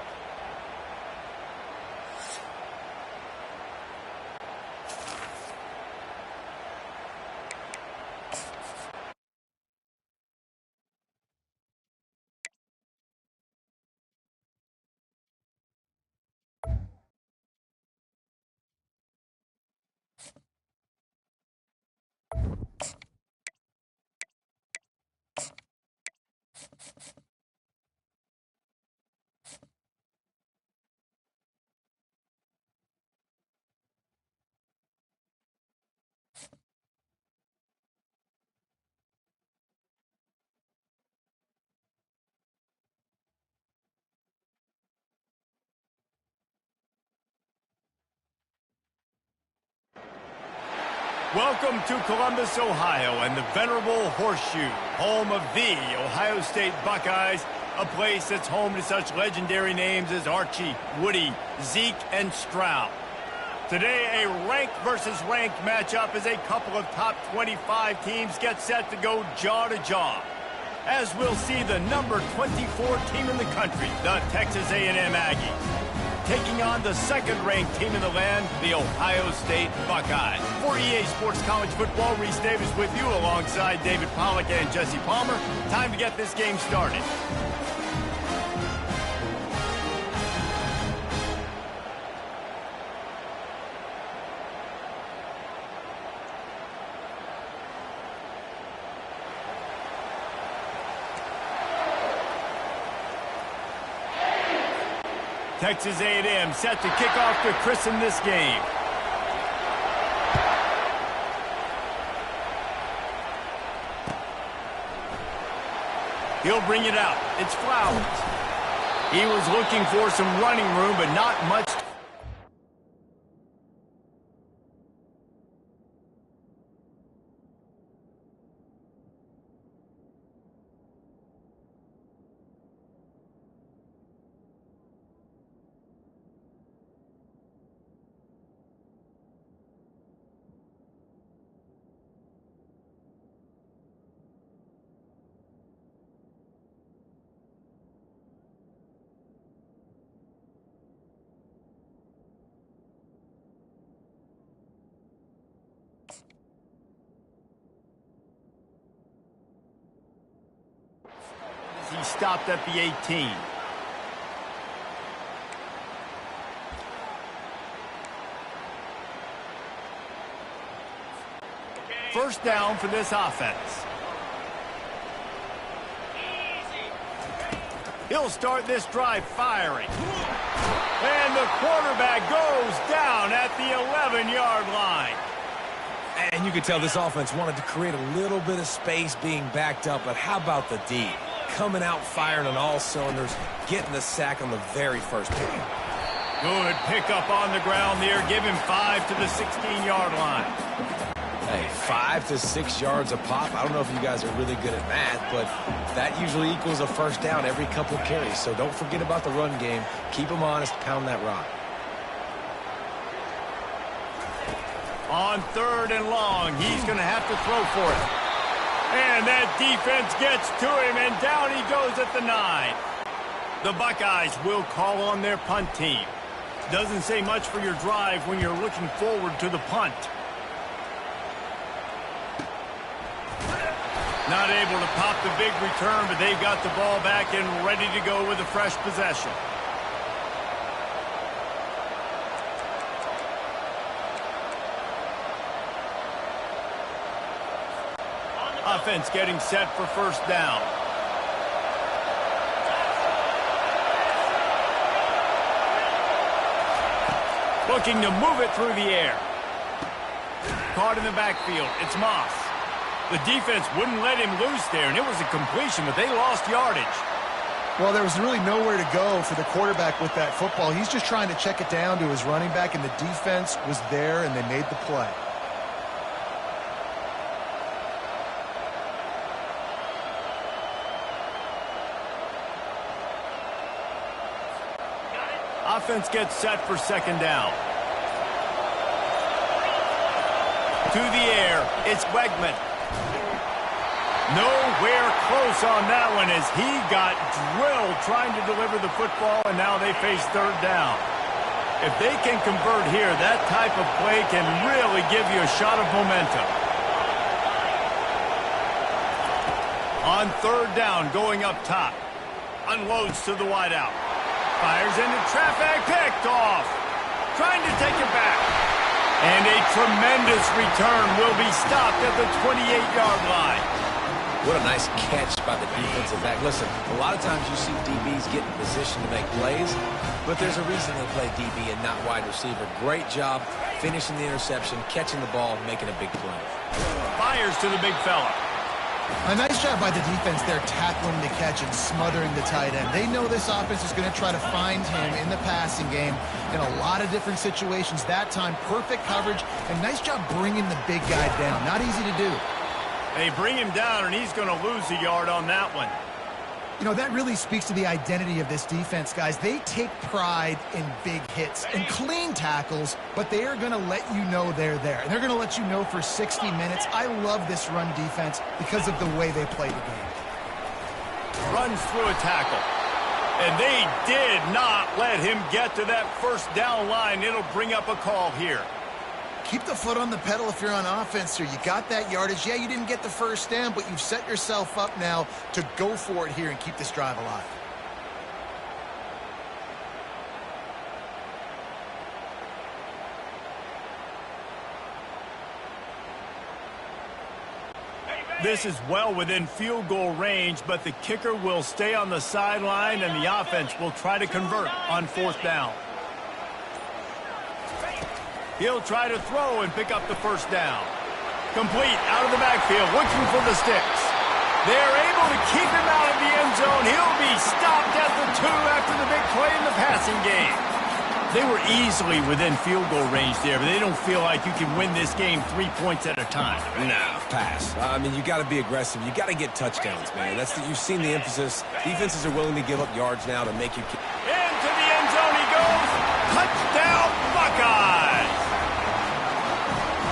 Welcome to Columbus, Ohio, and the venerable Horseshoe, home of the Ohio State Buckeyes, a place that's home to such legendary names as Archie, Woody, Zeke, and Stroud. Today, a ranked versus ranked matchup as a couple of top 25 teams get set to go jaw to jaw. As we'll see the number 24 team in the country, the Texas A&M Aggies, taking on the second-ranked team in the land, the Ohio State Buckeyes. For EA Sports College Football, Reese Davis with you alongside David Pollack and Jesse Palmer. Time to get this game started. Texas A&M set to kick off to christen this game. He'll bring it out. It's Flowers. He was looking for some running room, but not much. He stopped at the 18. First down for this offense. He'll start this drive firing. And the quarterback goes down at the 11-yard line. And you could tell this offense wanted to create a little bit of space being backed up, but how about the D? Coming out firing on all cylinders, getting the sack on the very first pick. Good pickup on the ground there. Give him 5 to the 16-yard line. Hey, 5 to 6 yards a pop. I don't know if you guys are really good at math, but that usually equals a first down every couple carries. So don't forget about the run game. Keep them honest. Pound that rock. On 3rd and long, he's going to have to throw for it. And that defense gets to him, and down he goes at the 9. The Buckeyes will call on their punt team. Doesn't say much for your drive when you're looking forward to the punt. Not able to pop the big return, but they've got the ball back and ready to go with a fresh possession. Offense getting set for first down. Looking to move it through the air. Caught in the backfield. It's Moss. The defense wouldn't let him loose there, and it was a completion, but they lost yardage. Well, there was really nowhere to go for the quarterback with that football. He's just trying to check it down to his running back, and the defense was there, and they made the play. Offense gets set for second down. To the air, it's Wegman. Nowhere close on that one as he got drilled trying to deliver the football, and now they face third down. If they can convert here, that type of play can really give you a shot of momentum. On third down, going up top. Unloads to the wideout. Fires into traffic, picked off. Trying to take it back. And a tremendous return will be stopped at the 28-yard line. What a nice catch by the defensive back. Listen, a lot of times you see DBs get in position to make plays, but there's a reason they play DB and not wide receiver. Great job finishing the interception, catching the ball, making a big play. Fires to the big fella. A nice job by the defense there, tackling the catch and smothering the tight end. They know this offense is going to try to find him in the passing game in a lot of different situations. That time, perfect coverage, and nice job bringing the big guy down. Not easy to do. They bring him down, and he's going to lose a yard on that one. You know, that really speaks to the identity of this defense, guys. They take pride in big hits and clean tackles, but they are going to let you know they're there. And they're going to let you know for 60 minutes. I love this run defense because of the way they play the game. Runs through a tackle. And they did not let him get to that first down line. It'll bring up a call here. Keep the foot on the pedal if you're on offense here. You got that yardage. Yeah, you didn't get the first down, but you've set yourself up now to go for it here and keep this drive alive. This is well within field goal range, but the kicker will stay on the sideline, and the offense will try to convert on fourth down. He'll try to throw and pick up the first down. Complete out of the backfield, looking for the sticks. They're able to keep him out of the end zone. He'll be stopped at the 2 after the big play in the passing game. They were easily within field goal range there, but they don't feel like you can win this game 3 points at a time. No, pass. I mean, you got to be aggressive. You got to get touchdowns, man. You've seen the emphasis. Defenses are willing to give up yards now to make you. Into the end zone he goes. Touchdown, Buckeyes!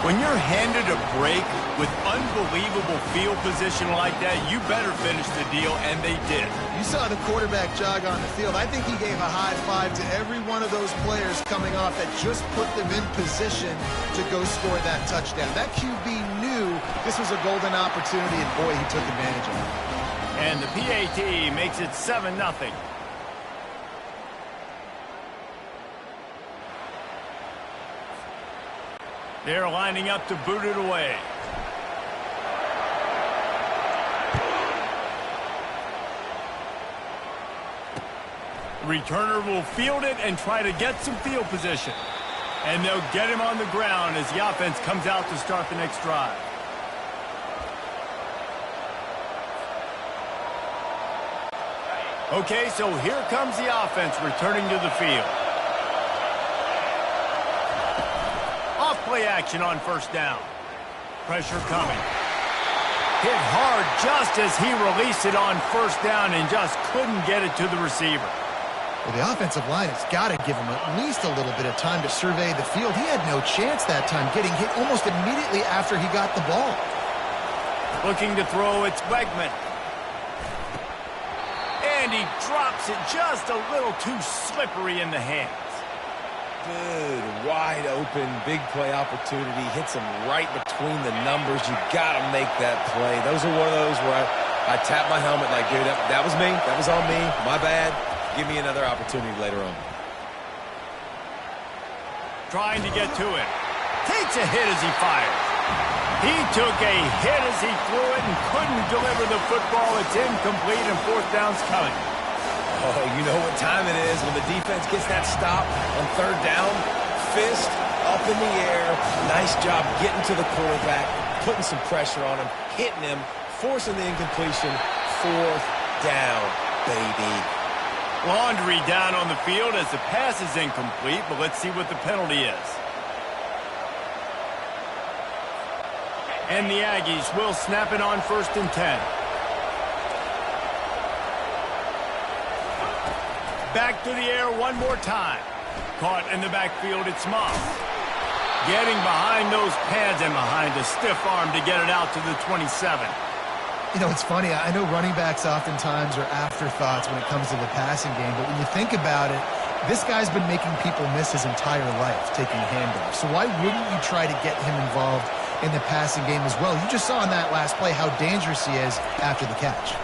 When you're handed a break with unbelievable field position like that, you better finish the deal, and they did. You saw the quarterback jog on the field. I think he gave a high five to every one of those players coming off that just put them in position to go score that touchdown. That QB knew this was a golden opportunity, and boy, he took advantage of it. And the PAT makes it 7-0. They're lining up to boot it away. Returner will field it and try to get some field position. And they'll get him on the ground as the offense comes out to start the next drive. Okay, so here comes the offense returning to the field. Off play action on first down. Pressure coming. Hit hard just as he released it on first down and just couldn't get it to the receiver. Well, the offensive line has got to give him at least a little bit of time to survey the field. He had no chance that time, getting hit almost immediately after he got the ball. Looking to throw, it's Wegman. And he drops it just a little too slippery in the hands. Good, wide open, big play opportunity. Hits him right between the numbers. You got to make that play. Those are one of those where I tap my helmet like, dude, that was me. That was on me. My bad. Give me another opportunity later on. Trying to get to it. Takes a hit as he fires. He took a hit as he threw it and couldn't deliver the football. It's incomplete and fourth down's coming. Oh, you know what time it is when the defense gets that stop on third down. Fist up in the air. Nice job getting to the quarterback, putting some pressure on him, hitting him, forcing the incompletion. Fourth down, baby. Laundry down on the field as the pass is incomplete, but let's see what the penalty is. And the Aggies will snap it on 1st and 10. Back to the air one more time. Caught in the backfield, it's Moss. Getting behind those pads and behind a stiff arm to get it out to the 27. You know, it's funny. I know running backs oftentimes are afterthoughts when it comes to the passing game, but when you think about it, this guy's been making people miss his entire life taking handoffs. So why wouldn't you try to get him involved in the passing game as well? You just saw in that last play how dangerous he is after the catch.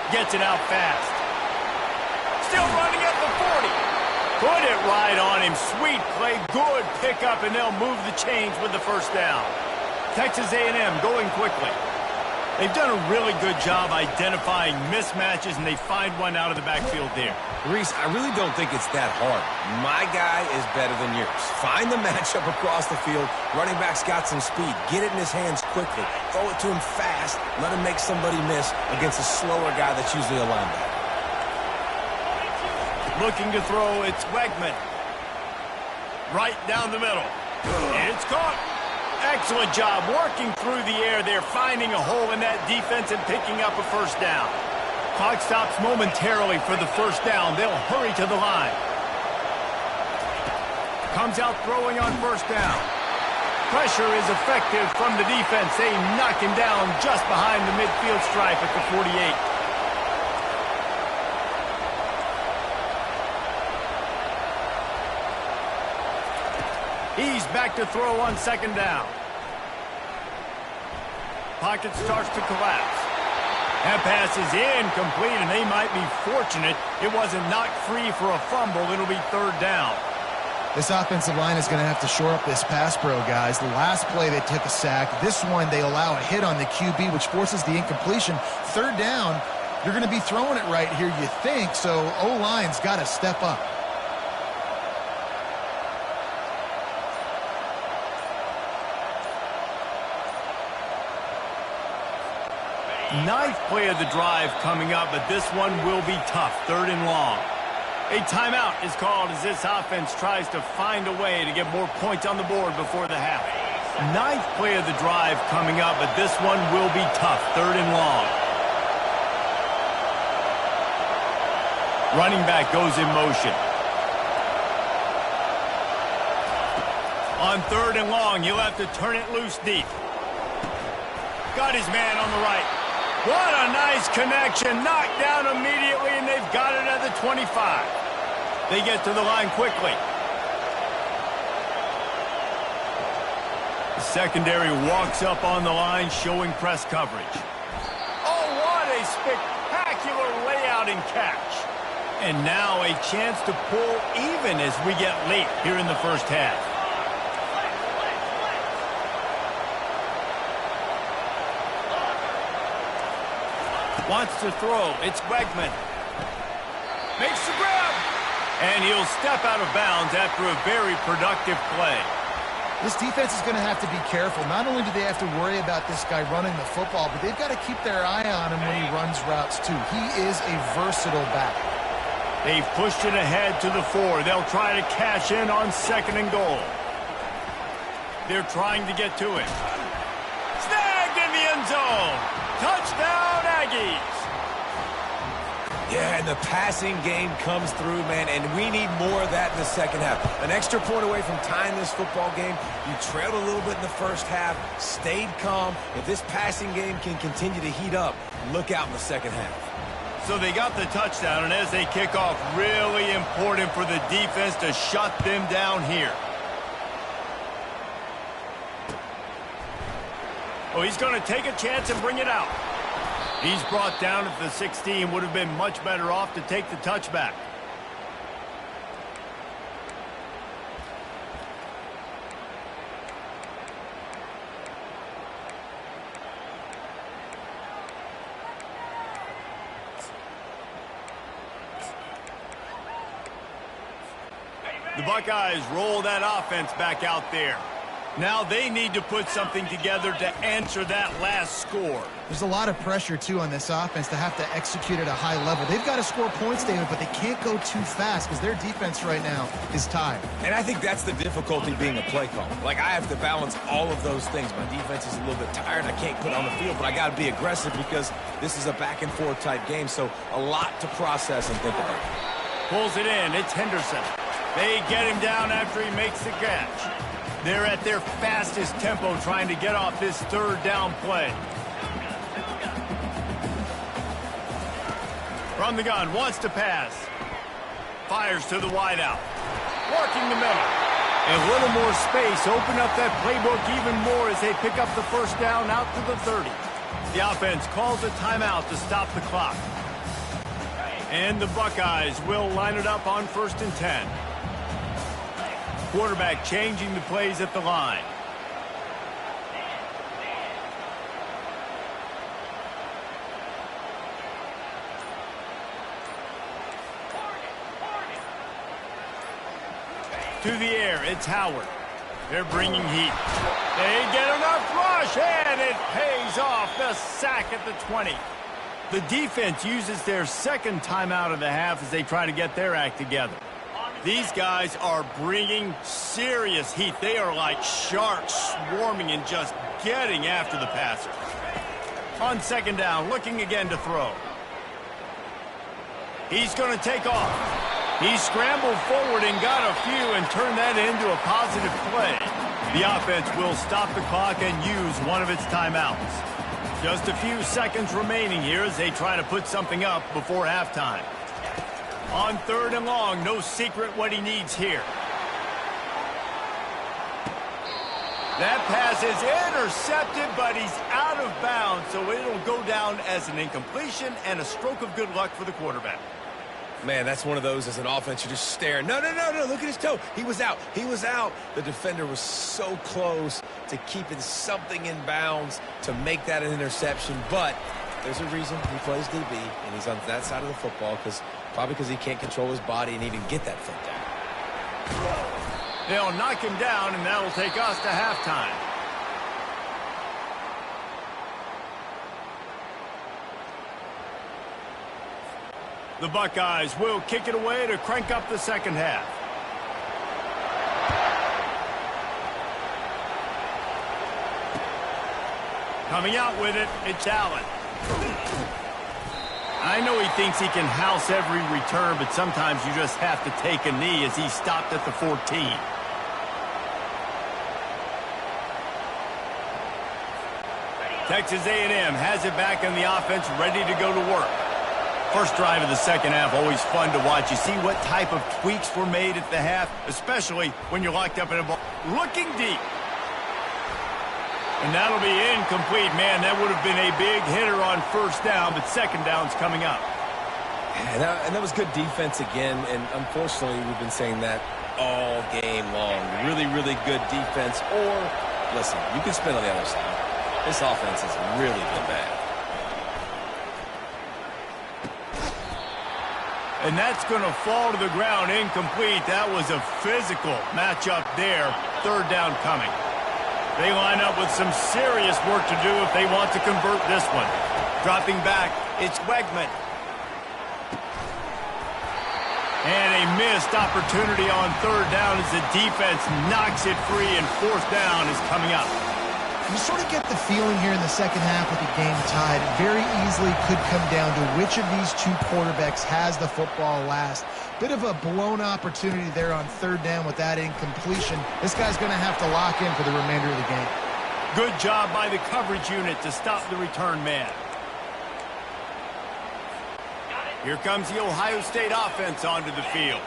Gets it out fast. Still running at the 40. Put it right on him. Sweet play. Good pickup, and they'll move the chains with the first down. Texas A&M going quickly. They've done a really good job identifying mismatches, and they find one out of the backfield there. Reese, I really don't think it's that hard. My guy is better than yours. Find the matchup across the field. Running back's got some speed. Get it in his hands quickly. Throw it to him fast. Let him make somebody miss against a slower guy that's usually a linebacker. Looking to throw, it's Wegman. Right down the middle. It's caught. Excellent job working through the air there, finding a hole in that defense and picking up a first down. Clock stops momentarily for the first down. They'll hurry to the line. Comes out throwing on first down. Pressure is effective from the defense. They knock him down just behind the midfield stripe at the 48. He's back to throw on second down. Pocket starts to collapse. That pass is incomplete, and they might be fortunate it wasn't knocked free for a fumble. It'll be third down. This offensive line is going to have to shore up this pass pro, guys. The last play they took a sack. This one they allow a hit on the QB, which forces the incompletion. Third down, you're going to be throwing it right here, you think, so O-line's got to step up. Ninth play of the drive coming up, but this one will be tough. Third and long. A timeout is called as this offense tries to find a way to get more points on the board before the half. Ninth play of the drive coming up, but this one will be tough. Third and long. Running back goes in motion. On third and long, he'll have to turn it loose deep. Got his man on the right. What a nice connection. Knocked down immediately, and they've got it at the 25. They get to the line quickly. The secondary walks up on the line, showing press coverage. Oh, what a spectacular layout and catch. And now a chance to pull even as we get late here in the first half. Wants to throw. It's Wegman. Makes the grab. And he'll step out of bounds after a very productive play. This defense is going to have to be careful. Not only do they have to worry about this guy running the football, but they've got to keep their eye on him when he runs routes too. He is a versatile back. They've pushed it ahead to the 4. They'll try to cash in on second and goal. They're trying to get to it. Snagged in the end zone. Touchdown, Aggies. Yeah, and the passing game comes through, man, and we need more of that in the second half. An extra point away from tying this football game. You trailed a little bit in the first half, stayed calm. If this passing game can continue to heat up, look out in the second half. So they got the touchdown, and as they kick off, really important for the defense to shut them down here. Oh, he's going to take a chance and bring it out. He's brought down at the 16. Would have been much better off to take the touchback. The Buckeyes roll that offense back out there. Now they need to put something together to answer that last score. There's a lot of pressure, too, on this offense to have to execute at a high level. They've got to score points, David, but they can't go too fast because their defense right now is tied. And I think that's the difficulty being a play caller. Like, I have to balance all of those things. My defense is a little bit tired. I can't put on the field, but I got to be aggressive because this is a back-and-forth type game, so a lot to process and think about. Pulls it in. It's Henderson. They get him down after he makes the catch. They're at their fastest tempo trying to get off this third down play. From the gun, wants to pass. Fires to the wideout. Working the middle. A little more space. Open up that playbook even more as they pick up the first down out to the 30. The offense calls a timeout to stop the clock. And the Buckeyes will line it up on 1st and 10. Quarterback changing the plays at the line. To the air, it's Howard. They're bringing heat. They get enough rush, and it pays off. The sack at the 20. The defense uses their second timeout of the half as they try to get their act together. These guys are bringing serious heat. They are like sharks swarming and just getting after the passer. On 2nd down, looking again to throw. He's going to take off. He scrambled forward and got a few and turned that into a positive play. The offense will stop the clock and use one of its timeouts. Just a few seconds remaining here as they try to put something up before halftime. On 3rd and long, no secret what he needs here. That pass is intercepted, but he's out of bounds, so it'll go down as an incompletion and a stroke of good luck for the quarterback. Man, that's one of those as an offense, you're just staring. No, look at his toe. He was out. He was out. The defender was so close to keeping something in bounds to make that an interception, but there's a reason he plays DB, and he's on that side of the football probably because he can't control his body and even get that foot down. They'll knock him down, and that'll take us to halftime. The Buckeyes will kick it away to crank up the second half. Coming out with it, it's Allen. I know he thinks he can house every return, but sometimes you just have to take a knee as he stopped at the 14. Texas A&M has it back in the offense, ready to go to work. First drive of the second half, always fun to watch. You see what type of tweaks were made at the half, especially when you're locked up in a ball. Looking deep. And that'll be incomplete. Man, that would have been a big hitter on first down, but second down's coming up. Yeah, and that was good defense again, and unfortunately we've been saying that all game long. Really, really good defense. Or, listen, you can spin on the other side. This offense has really been bad. And that's going to fall to the ground incomplete. That was a physical matchup there. Third down coming. They line up with some serious work to do if they want to convert this one. Dropping back, it's Wegman. And a missed opportunity on third down as the defense knocks it free, and fourth down is coming up. You sort of get the feeling here in the second half with the game tied. It very easily could come down to which of these two quarterbacks has the football last. Bit of a blown opportunity there on third down with that incompletion. This guy's going to have to lock in for the remainder of the game. Good job by the coverage unit to stop the return man. Here comes the Ohio State offense onto the field.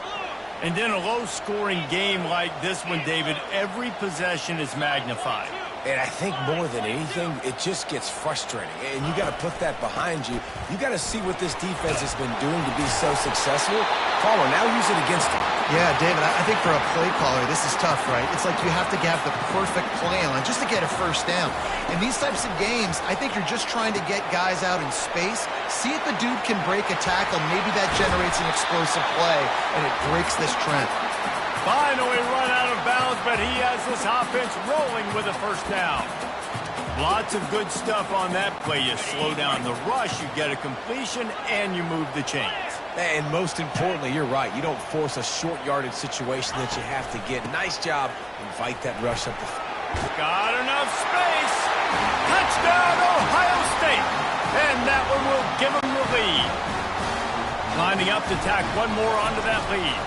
And in a low-scoring game like this one, David, every possession is magnified. And I think more than anything, it just gets frustrating. And you got to put that behind you. You got to see what this defense has been doing to be so successful. Caller, now use it against them. Yeah, David, I think for a play caller, this is tough, right? It's like you have to have the perfect play on just to get a first down. In these types of games, I think you're just trying to get guys out in space, see if the dude can break a tackle. Maybe that generates an explosive play, and it breaks this trend. Finally run out of bounds, but he has this offense rolling with a first down. Lots of good stuff on that play. You slow down the rush, you get a completion, and you move the chains. And most importantly, you're right. You don't force a short yardage situation that you have to get. Nice job. Invite that rush up the field. Got enough space. Touchdown, Ohio State. And that one will give them the lead. Lining up to tack one more onto that lead.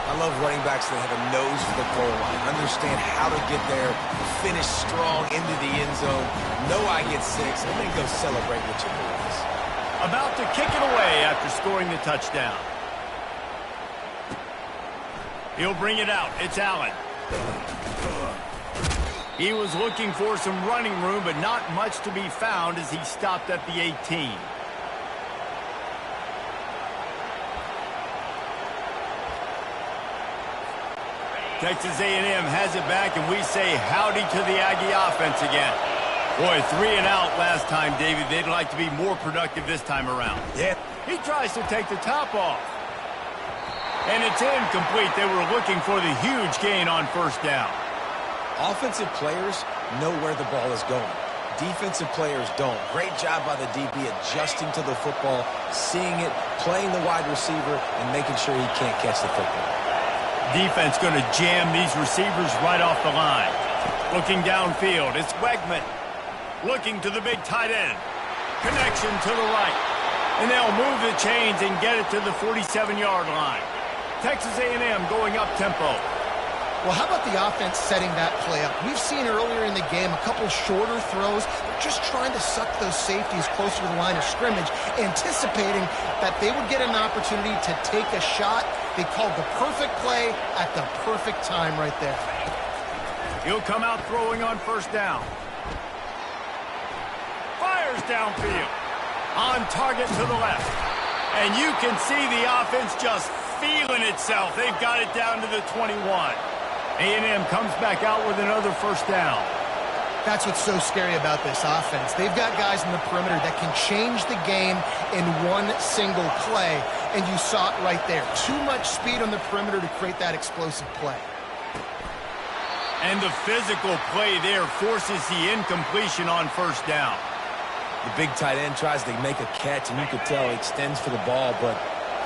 I love running backs that have a nose for the goal line. Understand how to get there, finish strong into the end zone, know I get 6, and then go celebrate with your boys. About to kick it away after scoring the touchdown. He'll bring it out. It's Allen. He was looking for some running room, but not much to be found as he stopped at the 18. Texas A&M has it back, and we say howdy to the Aggie offense again. Boy, 3 and out last time, David. They'd like to be more productive this time around. Yeah. He tries to take the top off. And it's incomplete. They were looking for the huge gain on first down. Offensive players know where the ball is going. Defensive players don't. Great job by the DB adjusting to the football, seeing it, playing the wide receiver, and making sure he can't catch the football. Defense going to jam these receivers right off the line. Looking downfield, it's Wegman. Looking to the big tight end. Connection to the right. And they'll move the chains and get it to the 47-yard line. Texas A&M going up tempo. Well, how about the offense setting that play up? We've seen earlier in the game a couple shorter throws, just trying to suck those safeties closer to the line of scrimmage, anticipating that they would get an opportunity to take a shot. They called the perfect play at the perfect time right there. He'll come out throwing on first down. Fires downfield. On target to the left. And you can see the offense just feeling itself. They've got it down to the 21. A&M comes back out with another first down. That's what's so scary about this offense. They've got guys in the perimeter that can change the game in one single play, and you saw it right there. Too much speed on the perimeter to create that explosive play. And the physical play there forces the incompletion on first down. The big tight end tries to make a catch, and you could tell he extends for the ball, but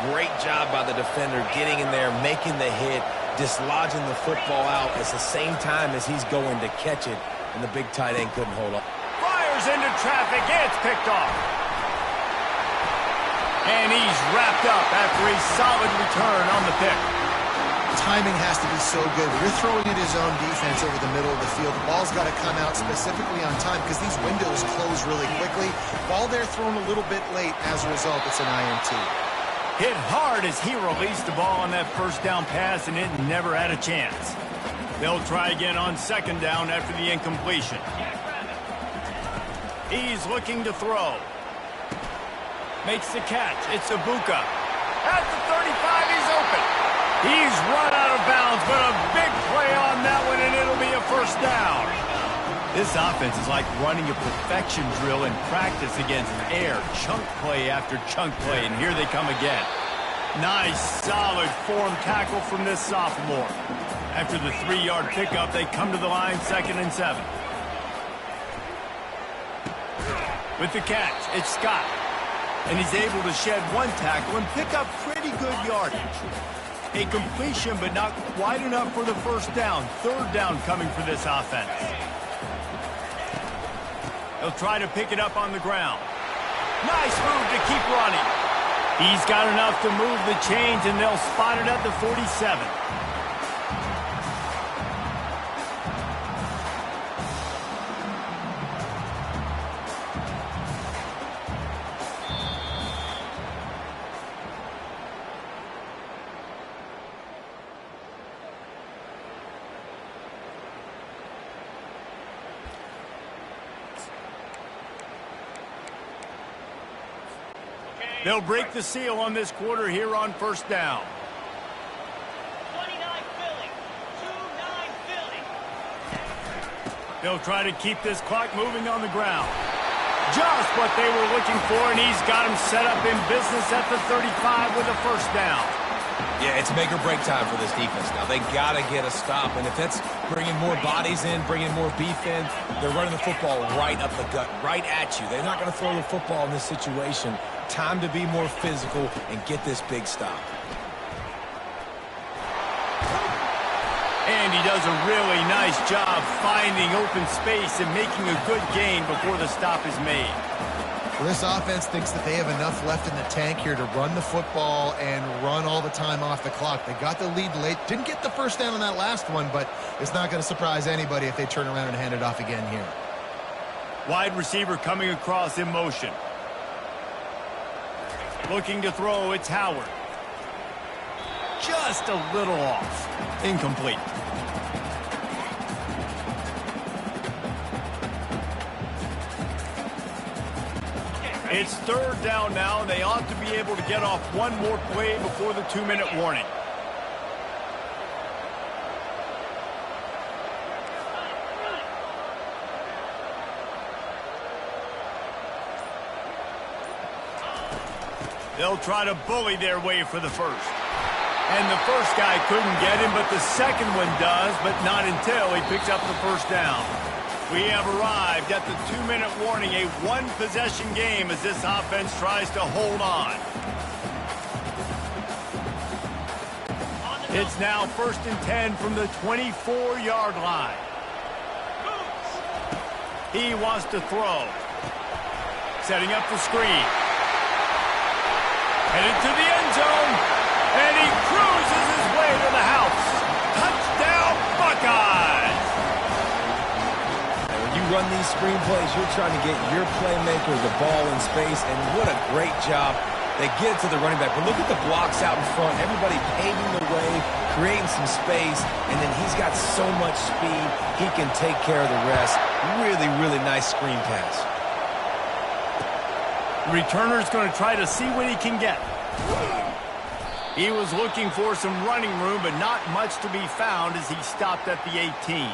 great job by the defender getting in there, making the hit, dislodging the football out at the same time as he's going to catch it, and the big tight end couldn't hold up. Fires into traffic, it's picked off. And he's wrapped up after a solid return on the pick. Timing has to be so good. When you're throwing at his own defense over the middle of the field, the ball's got to come out specifically on time because these windows close really quickly. Ball there thrown a little bit late. As a result, it's an INT. Hit hard as he released the ball on that first down pass, and it never had a chance. They'll try again on second down after the incompletion. He's looking to throw. Makes the catch. It's Ibuka. At the 35, he's open. He's run out of bounds, but a big play on that one, and it'll be a first down. This offense is like running a perfection drill in practice against air. Chunk play after chunk play, and here they come again. Nice, solid form tackle from this sophomore. After the 3-yard pickup, they come to the line 2nd and 7. With the catch, it's Scott. And he's able to shed one tackle and pick up pretty good yardage. A completion, but not quite enough for the first down. Third down coming for this offense. He'll try to pick it up on the ground. Nice move to keep running. He's got enough to move the chains, and they'll spot it at the 47. They'll break the seal on this quarter here on first down. 29 Philly. 2-9 Philly. They'll try to keep this clock moving on the ground. Just what they were looking for, and he's got him set up in business at the 35 with a first down. Yeah, it's make or break time for this defense now. They got to get a stop, and if that's bringing more bodies in, bringing more beef in, they're running the football right up the gut, right at you. They're not going to throw the football in this situation. Time to be more physical and get this big stop. And he does a really nice job finding open space and making a good gain before the stop is made. Well, this offense thinks that they have enough left in the tank here to run the football and run all the time off the clock. They got the lead late. Didn't get the first down on that last one, but it's not going to surprise anybody if they turn around and hand it off again here. Wide receiver coming across in motion. Looking to throw, it's Howard. Just a little off. Incomplete. It's third down now, and they ought to be able to get off one more play before the 2-minute warning. They'll try to bully their way for the first. And the first guy couldn't get him, but the second one does, but not until he picks up the first down. We have arrived at the 2-minute warning, a one-possession game as this offense tries to hold on. It's now 1st and 10 from the 24-yard line. He wants to throw. Setting up the screen. Headed to the end zone, and he cruises his way to the house. Touchdown, Buckeyes! And when you run these screen plays, you're trying to get your playmaker the ball in space, and what a great job. They get it to the running back, but look at the blocks out in front. Everybody paving the way, creating some space, and then he's got so much speed, he can take care of the rest. Really, really nice screen pass. The returner's going to try to see what he can get. He was looking for some running room, but not much to be found as he stopped at the 18.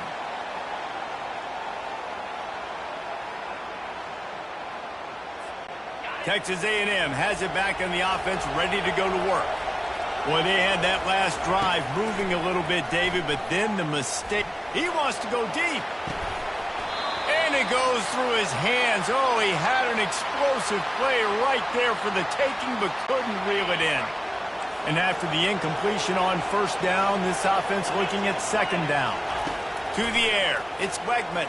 Texas A&M has it back on the offense, ready to go to work. Boy, they had that last drive moving a little bit, David, but then the mistake. He wants to go deep. And it goes through his hands. Oh, he had an explosive play right there for the taking, but couldn't reel it in. And after the incompletion on first down, this offense looking at second down. To the air, it's Wegman.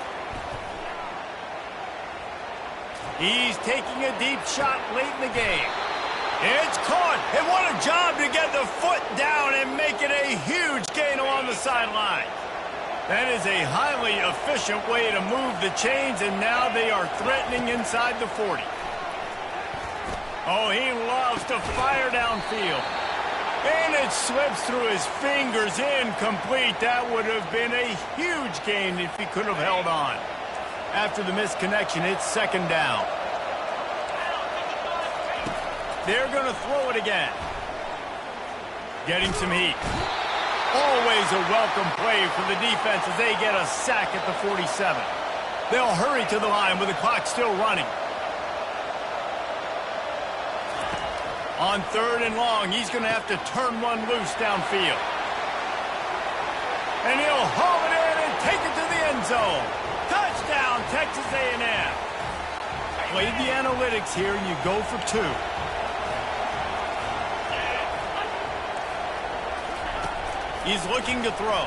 He's taking a deep shot late in the game. It's caught, and what a job to get the foot down and make it a huge gain along the sideline. That is a highly efficient way to move the chains, and now they are threatening inside the 40. Oh, he loves to fire downfield. And it slips through his fingers, incomplete. That would have been a huge gain if he could have held on. After the misconnection, it's second down. They're going to throw it again. Getting some heat. Always a welcome play for the defense as they get a sack at the 47. They'll hurry to the line with the clock still running. On third and long, he's going to have to turn one loose downfield. And he'll haul it in and take it to the end zone. Touchdown, Texas A&M. Played the analytics here, and you go for two. He's looking to throw.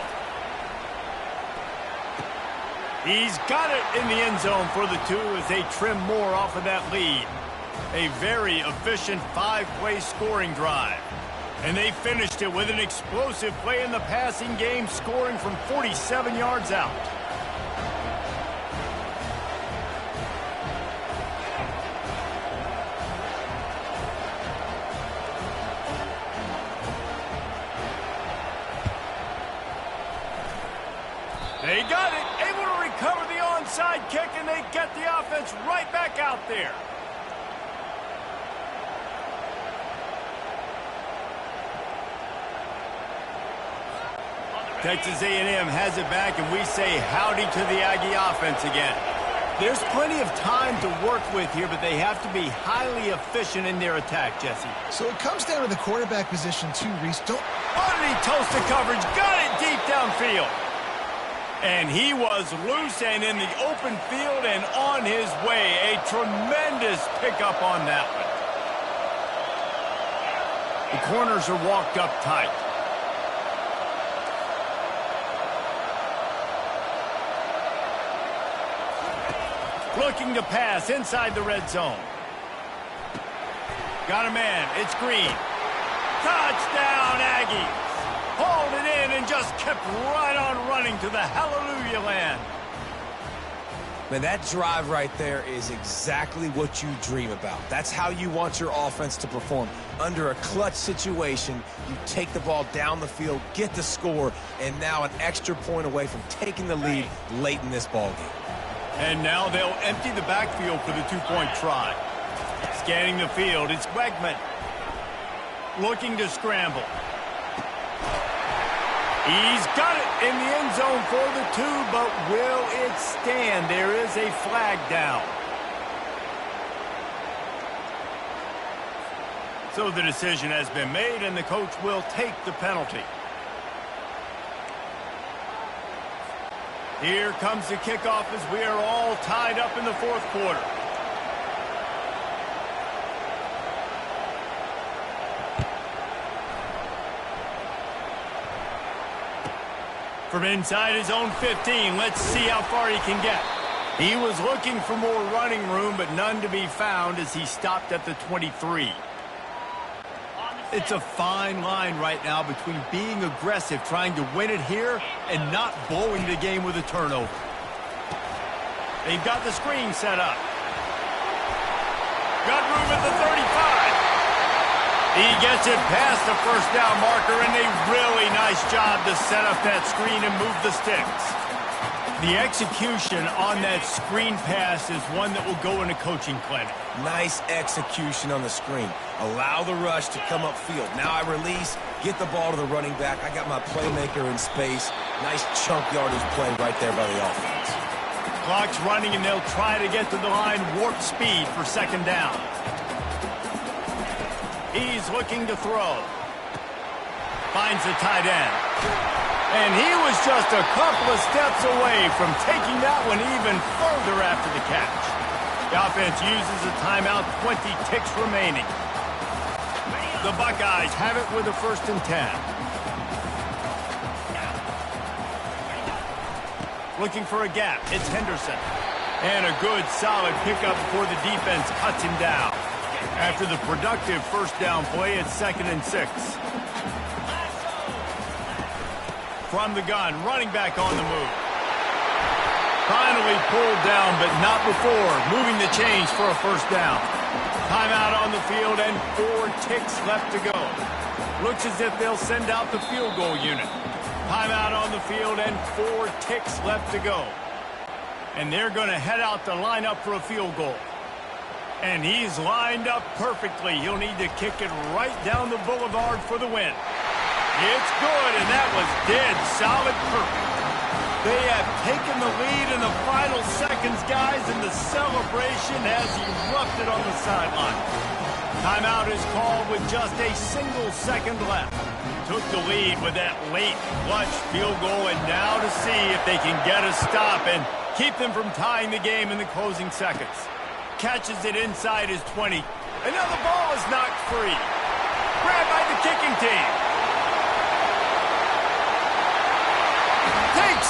He's got it in the end zone for the 2 as they trim more off of that lead. A very efficient 5-play scoring drive. And they finished it with an explosive play in the passing game, scoring from 47 yards out. They got it, able to recover the onside kick, and they get the offense right back out there. Texas A&M has it back, and we say howdy to the Aggie offense again. There's plenty of time to work with here, but they have to be highly efficient in their attack, Jesse. So it comes down to the quarterback position too, Reese. He toasted coverage, got it deep downfield. And he was loose and in the open field and on his way. A tremendous pickup on that one. The corners are walked up tight. Looking to pass inside the red zone. Got a man. It's Green. Touchdown, Aggies. Hauled it in and just kept right on running to the hallelujah land. Man, that drive right there is exactly what you dream about. That's how you want your offense to perform. Under a clutch situation, you take the ball down the field, get the score, and now an extra point away from taking the lead late in this ball game. And now they'll empty the backfield for the 2-point try. Scanning the field, it's Wegman. Looking to scramble. He's got it in the end zone for the 2, but will it stand? There is a flag down. So the decision has been made, and the coach will take the penalty. Here comes the kickoff as we are all tied up in the 4th quarter. From inside his own 15, let's see how far he can get. He was looking for more running room, but none to be found as he stopped at the 23. It's a fine line right now between being aggressive, trying to win it here, and not blowing the game with a turnover. They've got the screen set up. Got room at the 35. He gets it past the first down marker, and a really nice job to set up that screen and move the sticks. The execution on that screen pass is one that will go in a coaching clinic. Nice execution on the screen. Allow the rush to come upfield. Now I release, get the ball to the running back. I got my playmaker in space. Nice chunk yardage play right there by the offense. Clock's running, and they'll try to get to the line warp speed for 2nd down. He's looking to throw. Finds the tight end. And he was just a couple of steps away from taking that one even further after the catch. The offense uses a timeout, 20 ticks remaining. The Buckeyes have it with a 1st and 10. Looking for a gap. It's Henderson. And a good, solid pickup before the defense cuts him down. After the productive 1st down play, it's 2nd and 6. From the gun, running back on the move. Finally pulled down, but not before moving the chains for a 1st down. Timeout on the field and 4 ticks left to go. Looks as if they'll send out the field goal unit. Timeout on the field and 4 ticks left to go. And they're going to head out to line up for a field goal. And he's lined up perfectly. He'll need to kick it right down the boulevard for the win. It's good, and that was dead solid perfect. They have taken the lead in the final seconds, guys, and the celebration has erupted on the sideline. Timeout is called with just a single second left. Took the lead with that late clutch field goal, and now to see if they can get a stop and keep them from tying the game in the closing seconds. Catches it inside his 20. And now the ball is knocked free. Grabbed by the kicking team.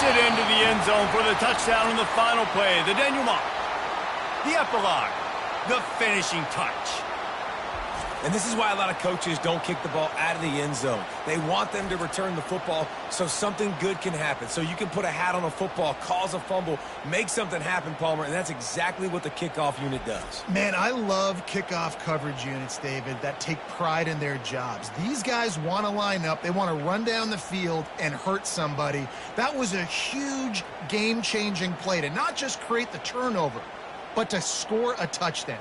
it into the end zone for the touchdown on the final play. The denouement, the epilogue, the finishing touch. And this is why a lot of coaches don't kick the ball out of the end zone. They want them to return the football so something good can happen. So you can put a hat on a football, cause a fumble, make something happen, Palmer, and that's exactly what the kickoff unit does. Man, I love kickoff coverage units, David, that take pride in their jobs. These guys want to line up. They want to run down the field and hurt somebody. That was a huge game-changing play to not just create the turnover, but to score a touchdown.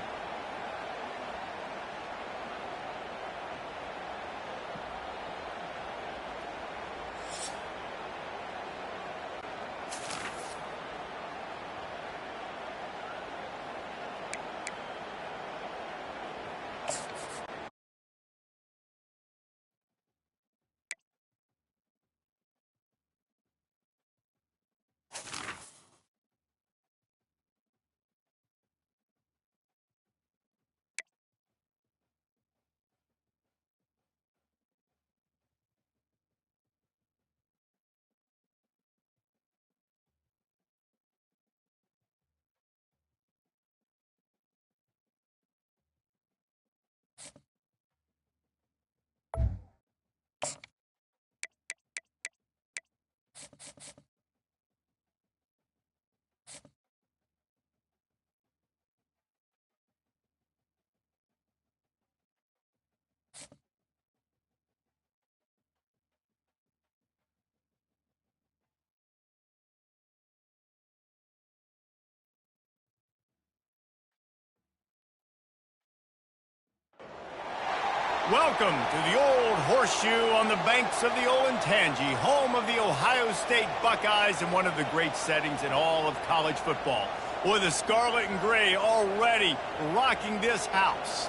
Welcome to the Old Horseshoe on the banks of the Olentangy, home of the Ohio State Buckeyes and one of the great settings in all of college football. Boy, the scarlet and gray already rocking this house.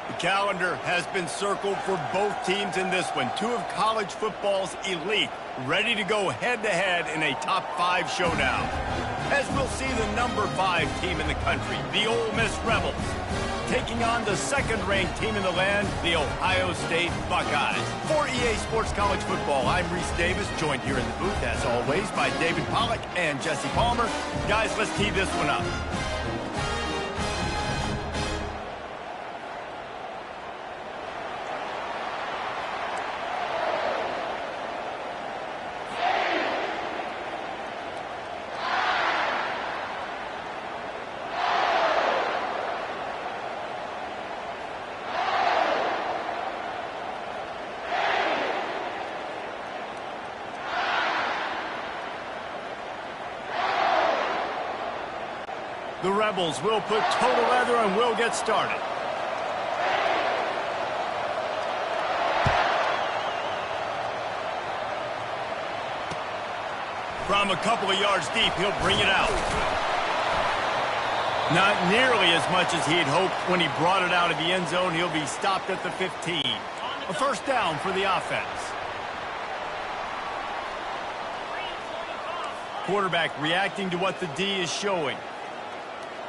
The calendar has been circled for both teams in this one. Two of college football's elite, ready to go head-to-head in a top-5 showdown. As we'll see the number 5 team in the country, the Ole Miss Rebels, taking on the second-ranked team in the land, the Ohio State Buckeyes. For EA Sports College Football, I'm Reese Davis, joined here in the booth, as always, by David Pollack and Jesse Palmer. Guys, let's tee this one up. The Rebels will put total leather and will get started. From a couple of yards deep, he'll bring it out. Not nearly as much as he had hoped when he brought it out of the end zone. He'll be stopped at the 15. A first down for the offense. Quarterback reacting to what the D is showing.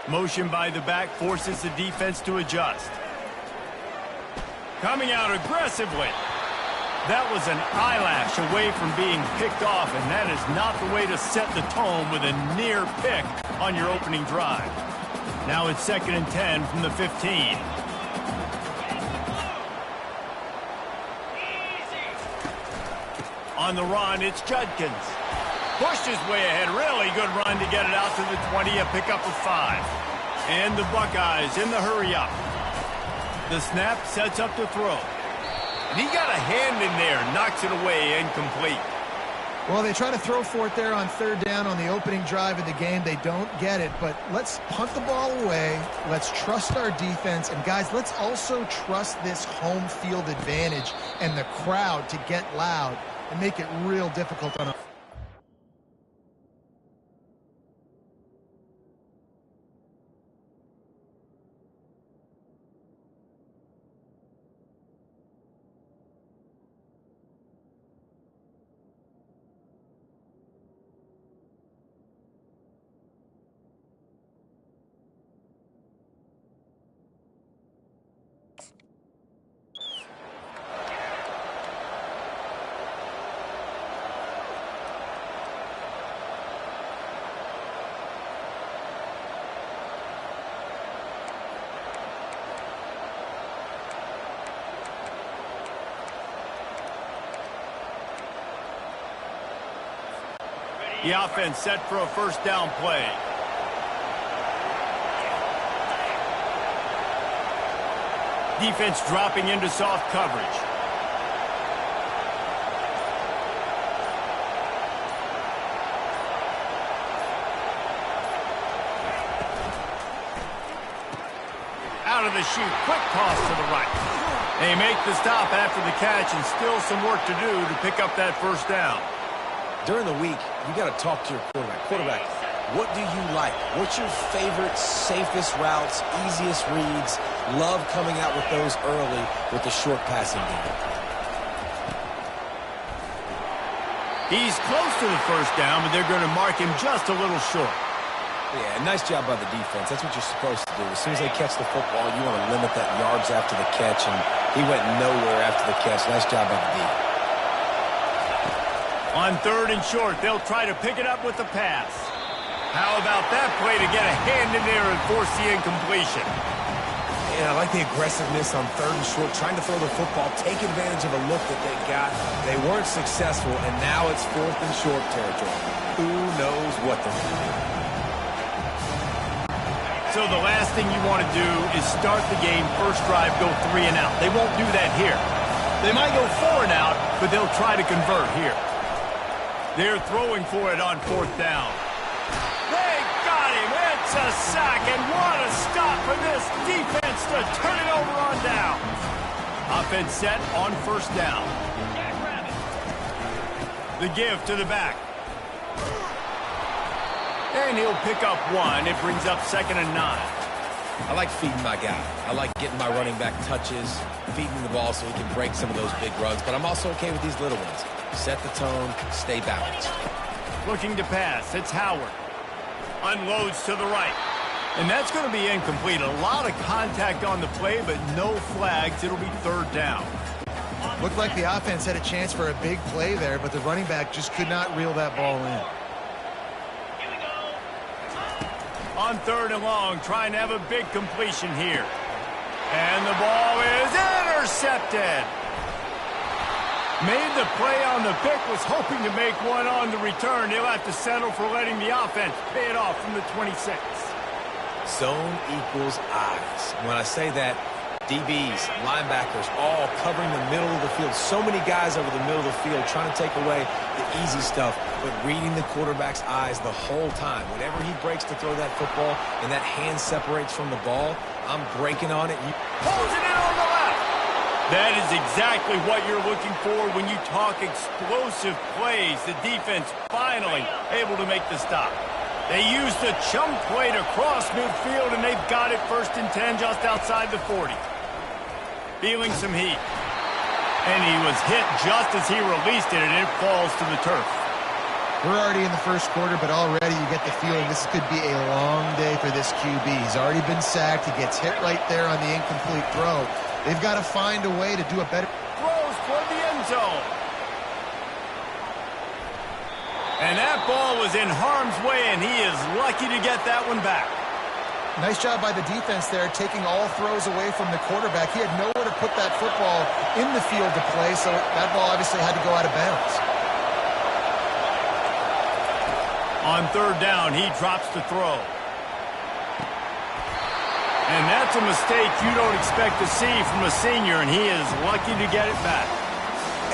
Motion by the back forces the defense to adjust. Coming out aggressively. That was an eyelash away from being picked off, and that is not the way to set the tone with a near pick on your opening drive. Now it's 2nd and 10 from the 15. On the run, it's Judkins. Pushed his way ahead. Really good run to get it out to the 20, a pickup of 5. And the Buckeyes in the hurry-up. The snap sets up to throw. And he got a hand in there, knocks it away, incomplete. Well, they try to throw for it there on 3rd down on the opening drive of the game. They don't get it, but let's punt the ball away. Let's trust our defense. And, guys, let's also trust this home field advantage and the crowd to get loud and make it real difficult on us. The offense set for a first down play. Defense dropping into soft coverage. Out of the chute, quick toss to the right. They make the stop after the catch, and still some work to do to pick up that first down. During the week, you got to talk to your quarterback. Quarterback, what do you like? What's your favorite, safest routes, easiest reads? Love coming out with those early with the short passing game. He's close to the first down, but they're going to mark him just a little short. Yeah, nice job by the defense. That's what you're supposed to do. As soon as they catch the football, you want to limit that yards after the catch, and he went nowhere after the catch. Nice job by the D. On third and short, they'll try to pick it up with the pass. How about that play to get a hand in there and force the incompletion? Yeah, I like the aggressiveness on third and short, trying to throw the football, take advantage of a look that they got. They weren't successful, and now it's fourth and short territory. Who knows what they're going to do? So the last thing you want to do is start the game, first drive, go 3 and out. They won't do that here. They might go 4 and out, but they'll try to convert here. They're throwing for it on fourth down. They got him. It's a sack, and what a stop for this defense to turn it over on down. Offense set on first down. The give to the back. And he'll pick up 1. It brings up 2nd and 9. I like feeding my guy. I like getting my running back touches, feeding the ball so he can break some of those big runs. But I'm also okay with these little ones. Set the tone, stay balanced. Looking to pass. It's Howard. Unloads to the right. And that's going to be incomplete. A lot of contact on the play, but no flags. It'll be third down. Looked like the offense had a chance for a big play there, but the running back just could not reel that ball in. On third and long, trying to have a big completion here. And the ball is intercepted. Made the play on the pick, was hoping to make one on the return. He'll have to settle for letting the offense pay it off from the 26. Zone equals eyes. When I say that, DBs, linebackers, all covering the middle of the field. So many guys over the middle of the field trying to take away the easy stuff, but reading the quarterback's eyes the whole time. Whenever he breaks to throw that football and that hand separates from the ball, I'm breaking on it. Pulls it in on the left. That is exactly what you're looking for when you talk explosive plays. The defense finally able to make the stop. They used the chunk play to cross midfield, and they've got it 1st and 10 just outside the 40. Feeling some heat. And he was hit just as he released it, and it falls to the turf. We're already in the first quarter, but already you get the feeling this could be a long day for this QB. He's already been sacked. He gets hit right there on the incomplete throw. They've got to find a way to do a better... Throws toward the end zone. And that ball was in harm's way, and he is lucky to get that one back. Nice job by the defense there, taking all throws away from the quarterback. He had nowhere to put that football in the field to play, so that ball obviously had to go out of bounds. On third down, he drops to throw. And that's a mistake you don't expect to see from a senior, and he is lucky to get it back.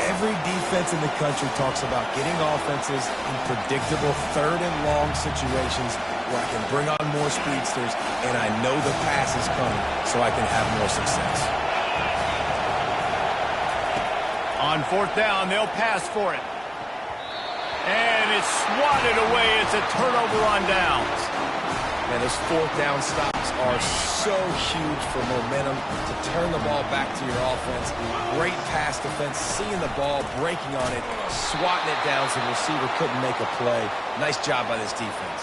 Every defense in the country talks about getting offenses in predictable third and long situations where I can bring on more speedsters and I know the pass is coming so I can have more success. On fourth down, they'll pass for it. And it's swatted away. It's a turnover on downs. Man, those fourth down stops are so huge for momentum to turn the ball back to your offense. Great pass defense, seeing the ball, breaking on it, swatting it down so the receiver couldn't make a play. Nice job by this defense.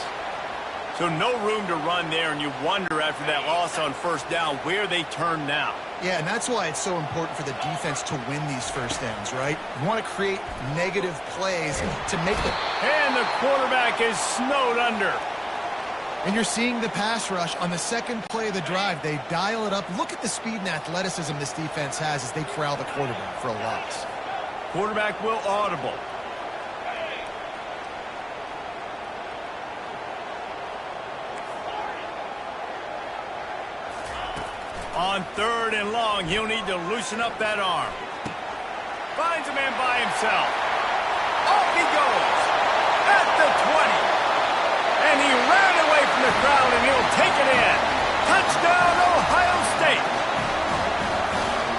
So no room to run there, and you wonder after that loss on first down where they turn now. Yeah, and that's why it's so important for the defense to win these first downs, right? You want to create negative plays to make them. And the quarterback is snowed under. And you're seeing the pass rush on the second play of the drive. They dial it up. Look at the speed and athleticism this defense has as they corral the quarterback for a loss. Quarterback will audible. On 3rd and long, he'll need to loosen up that arm. Finds a man by himself. Off he goes. At the 20. And he ran away from the crowd, and he'll take it in. Touchdown, Ohio State.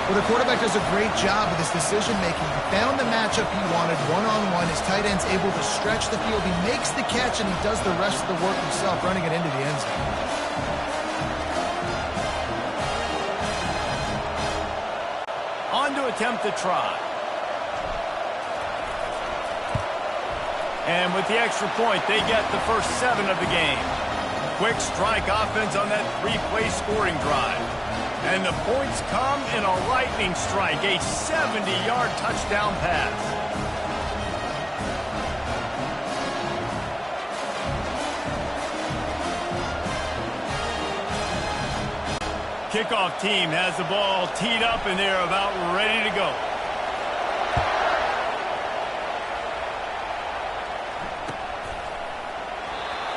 Well, the quarterback does a great job with his decision-making. He found the matchup he wanted one-on-one. His tight end's able to stretch the field. He makes the catch, and he does the rest of the work himself, running it into the end zone. On to attempt the try. And with the extra point, they get the first 7 of the game. Quick strike offense on that 3-play scoring drive. And the points come in a lightning strike, a 70-yard touchdown pass. Kickoff team has the ball teed up, and they're about ready to go.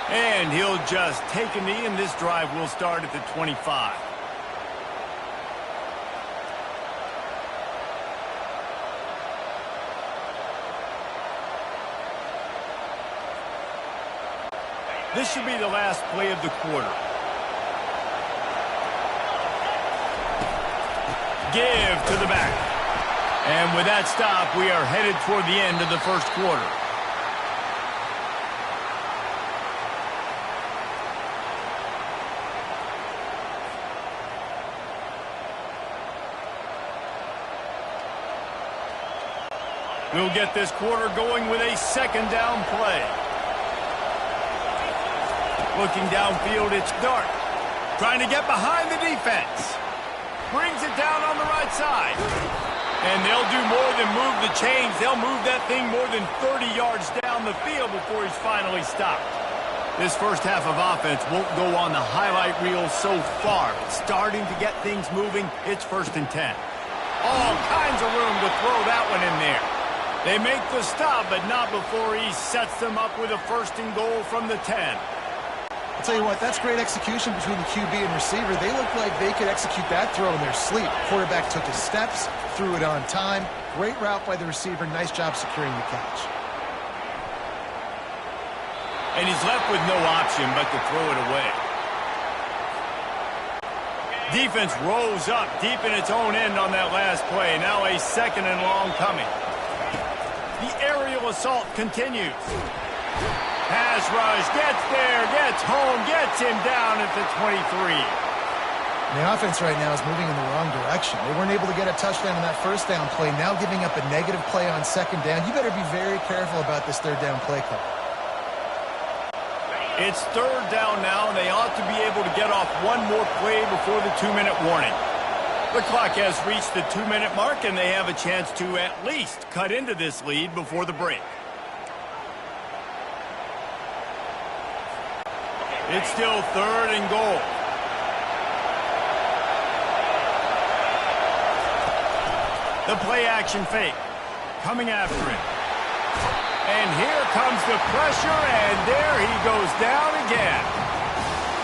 And he'll just take a knee, and this drive will start at the 25. This should be the last play of the quarter. Give to the back. And with that stop, we are headed toward the end of the first quarter. We'll get this quarter going with a 2nd down play. Looking downfield, it's Dart. Trying to get behind the defense. Brings it down on the right side. And they'll do more than move the chains. They'll move that thing more than 30 yards down the field before he's finally stopped. This first half of offense won't go on the highlight reel so far. But starting to get things moving, it's 1st and 10. All kinds of room to throw that one in there. They make the stop, but not before he sets them up with a 1st and goal from the 10. I'll tell you what, that's great execution between the QB and receiver. They look like they could execute that throw in their sleep. Quarterback took his steps, threw it on time. Great route by the receiver. Nice job securing the catch. And he's left with no option but to throw it away. Defense rolls up deep in its own end on that last play. Now a 2nd and long coming. The aerial assault continues. Pass rush, gets there, gets home, gets him down at the 23. The offense right now is moving in the wrong direction. They weren't able to get a touchdown on that 1st down play, now giving up a negative play on 2nd down. You better be very careful about this 3rd down play call. It's 3rd down now, and they ought to be able to get off one more play before the 2-minute warning. The clock has reached the 2-minute mark, and they have a chance to at least cut into this lead before the break. It's still 3rd and goal. The play action fake. Coming after him. And here comes the pressure, and there he goes down again.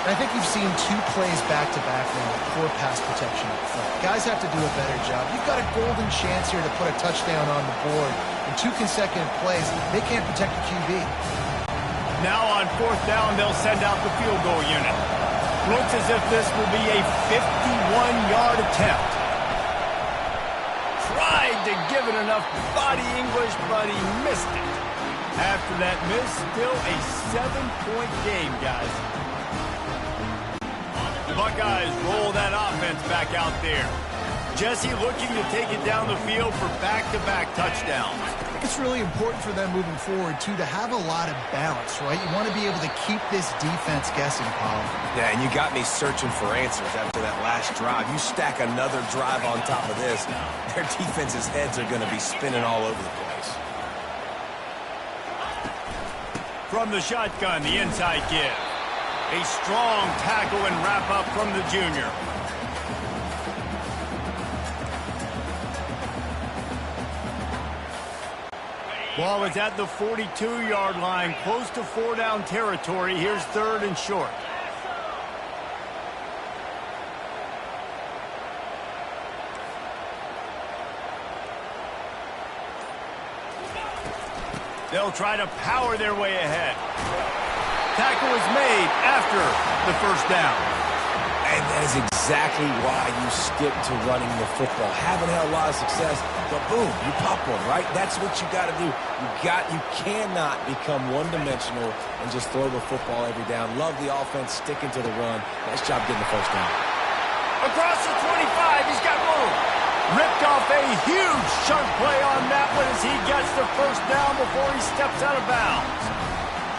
I think you've seen 2 plays back-to-back now with poor pass protection up front. Guys have to do a better job. You've got a golden chance here to put a touchdown on the board. In 2 consecutive plays, they can't protect the QB. Now on 4th down, they'll send out the field goal unit. Looks as if this will be a 51-yard attempt. Tried to give it enough body English, but he missed it. After that miss, still a 7-point game, guys. The Buckeyes roll that offense back out there. Jesse looking to take it down the field for back-to-back touchdowns. I think it's really important for them moving forward, too, to have a lot of balance, right? You want to be able to keep this defense guessing, Paul. Yeah, and you got me searching for answers after that last drive. You stack another drive on top of this, their defense's heads are going to be spinning all over the place. From the shotgun, the inside give. A strong tackle and wrap-up from the junior. Ball is at the 42-yard line, close to 4-down territory. Here's 3rd and short. They'll try to power their way ahead. Tackle is made after the first down. And that is exactly why you stick to running the football. Haven't had a lot of success, but boom, you pop one, right? That's what you got to do. You cannot become one-dimensional and just throw the football every down. Love the offense sticking to the run. Nice job getting the first down. Across the 25, he's got room. Ripped off a huge chunk play on that one as he gets the first down before he steps out of bounds.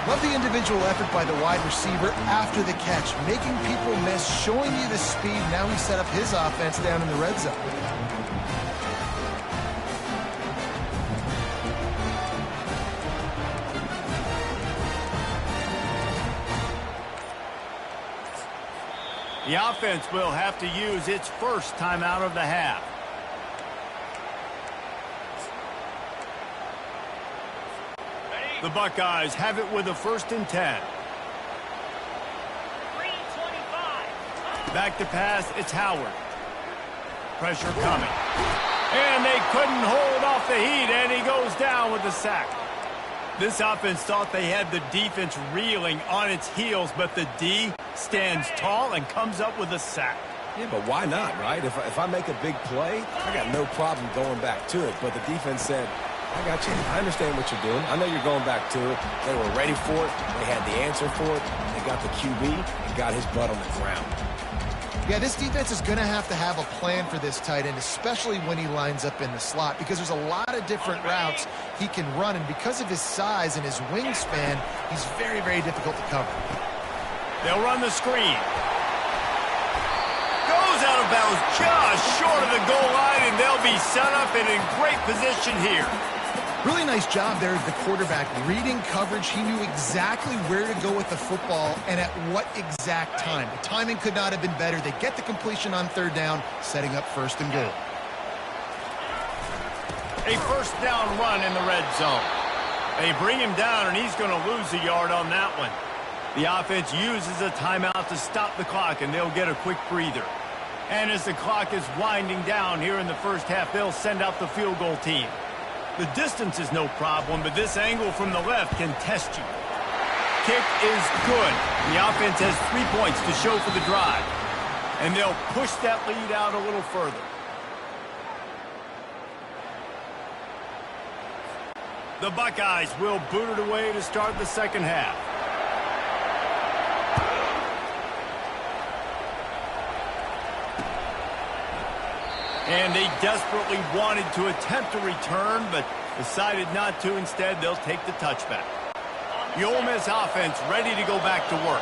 Love the individual effort by the wide receiver after the catch, making people miss, showing you the speed. Now he set up his offense down in the red zone. The offense will have to use its first timeout of the half. The Buckeyes have it with a 1st and 10. 3:25. Back to pass, it's Howard. Pressure coming. And they couldn't hold off the heat, and he goes down with the sack. This offense thought they had the defense reeling on its heels, but the D stands tall and comes up with a sack. Yeah, but why not, right? If I make a big play, I got no problem going back to it. But the defense said, I got you. I understand what you're doing. I know you're going back to it. They were ready for it. They had the answer for it. They got the QB and got his butt on the ground. Yeah, this defense is going to have a plan for this tight end, especially when he lines up in the slot, because there's a lot of different routes he can run, and because of his size and his wingspan, he's very, very difficult to cover. They'll run the screen. Goes out of bounds just short of the goal line, and they'll be set up and in great position here. Really nice job there as the quarterback. Reading coverage, he knew exactly where to go with the football and at what exact time. The timing could not have been better. They get the completion on 3rd down, setting up 1st and goal. A 1st down run in the red zone. They bring him down, and he's going to lose a yard on that one. The offense uses a timeout to stop the clock, and they'll get a quick breather. And as the clock is winding down here in the first half, they'll send out the field goal team. The distance is no problem, but this angle from the left can test you. Kick is good. The offense has 3 points to show for the drive. And they'll push that lead out a little further. The Buckeyes will boot it away to start the second half. And they desperately wanted to attempt a return, but decided not to. Instead, they'll take the touchback. The Ole Miss offense ready to go back to work.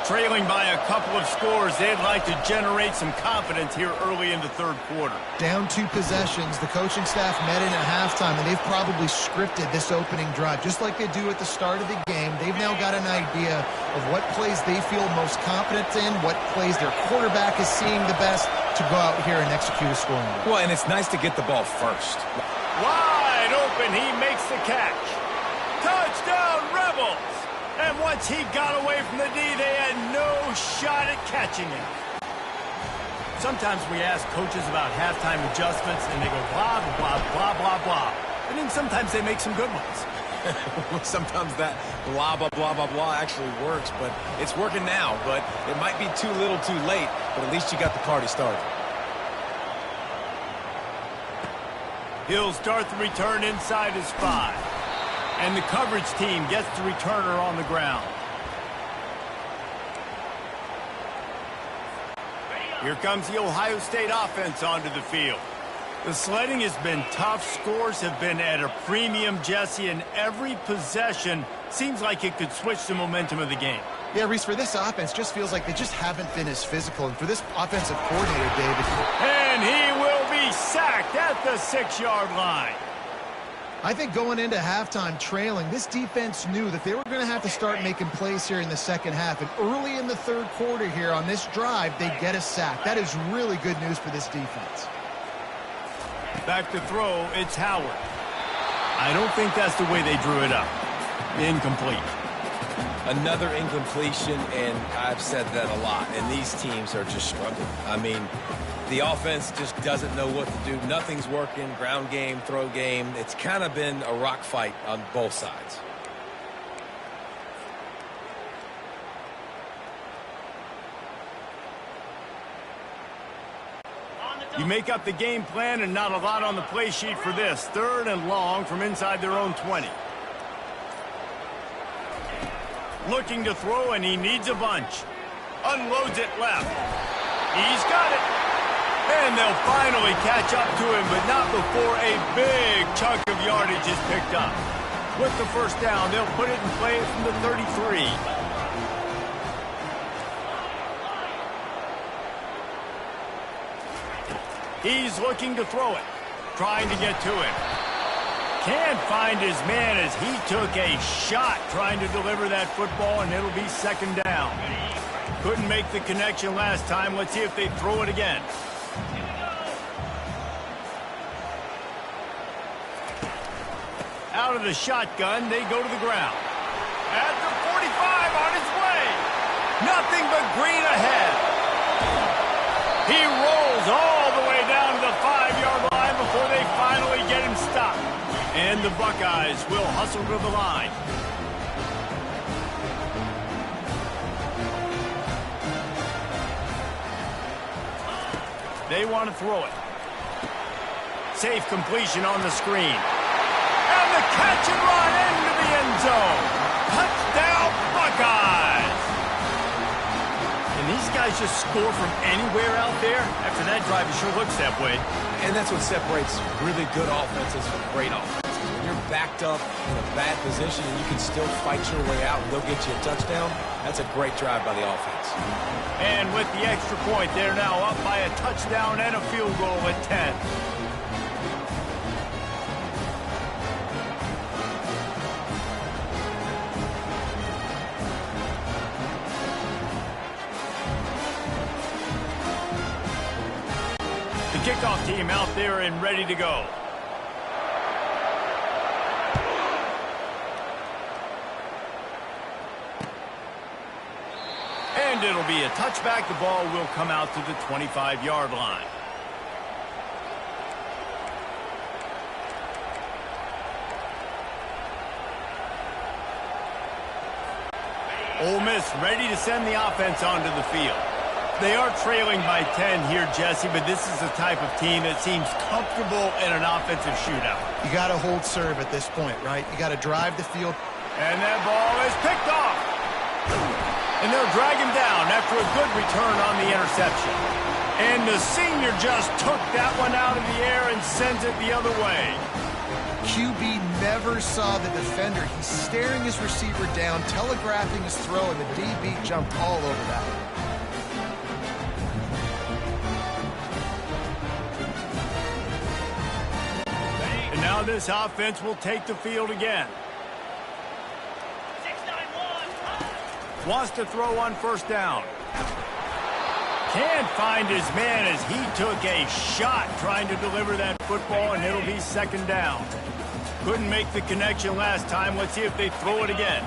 Trailing by a couple of scores, they'd like to generate some confidence here early in the 3rd quarter. Down 2 possessions, the coaching staff met in at halftime, and they've probably scripted this opening drive. Just like they do at the start of the game, they've now got an idea of what plays they feel most confident in, what plays their quarterback is seeing the best to go out here and execute a scoring. Well, and it's nice to get the ball first. Wide open, he makes the catch. Touchdown, Rebels! And once he got away from the D, they had no shot at catching him. Sometimes we ask coaches about halftime adjustments, and they go blah, blah, blah, blah, blah. And then sometimes they make some good ones. Sometimes that blah, blah, blah, blah, blah actually works, but it's working now. But it might be too little too late, but at least you got the party started. He'll start the return inside his 5. And the coverage team gets the returner on the ground. Here comes the Ohio State offense onto the field. The sledding has been tough. Scores have been at a premium, Jesse, and every possession seems like it could switch the momentum of the game. Yeah, Reese, for this offense, just feels like they just haven't been as physical. And for this offensive coordinator, David. And he will be sacked at the 6-yard line. I think going into halftime trailing, this defense knew that they were going to have to start making plays here in the second half. And early in the 3rd quarter here on this drive, they get a sack. That is really good news for this defense. Back to throw, it's Howard. I don't think that's the way they drew it up. Incomplete. Another incompletion, and I've said that a lot, and these teams are just struggling. I mean, the offense just doesn't know what to do. Nothing's working, ground game, throw game. It's kind of been a rock fight on both sides. You make up the game plan and not a lot on the play sheet for this. 3rd and long from inside their own 20. Looking to throw, and he needs a bunch. Unloads it left. He's got it. And they'll finally catch up to him, but not before a big chunk of yardage is picked up. With the first down, they'll put it in play from the 33. He's looking to throw it, trying to get to him. Can't find his man as he took a shot trying to deliver that football, and it'll be 2nd down. Couldn't make the connection last time. Let's see if they throw it again. Out of the shotgun, they go to the ground. At the 45, on his way. Nothing but green ahead. He rolls all the way down to the 5-yard line before they finally get him stopped. And the Buckeyes will hustle to the line. They want to throw it. Safe completion on the screen. And the catch and run into the end zone. Touchdown, Buckeyes! And these guys just score from anywhere out there? After that drive, it sure looks that way. And that's what separates really good offenses from great offenses. When you're backed up in a bad position and you can still fight your way out and they'll get you a touchdown, that's a great drive by the offense. And with the extra point, they're now up by a touchdown and a field goal at 10. Kickoff team out there and ready to go. And it'll be a touchback. The ball will come out to the 25-yard line. Ole Miss ready to send the offense onto the field. They are trailing by 10 here, Jesse, but this is the type of team that seems comfortable in an offensive shootout. You got to hold serve at this point, right? You got to drive the field. And that ball is picked off. And they'll drag him down after a good return on the interception. And the senior just took that one out of the air and sends it the other way. QB never saw the defender. He's staring his receiver down, telegraphing his throw, and the DB jumped all over that. And now this offense will take the field again. 6-9-1. Wants to throw on first down. Can't find his man as he took a shot trying to deliver that football, and it'll be second down. Couldn't make the connection last time. Let's see if they throw it again.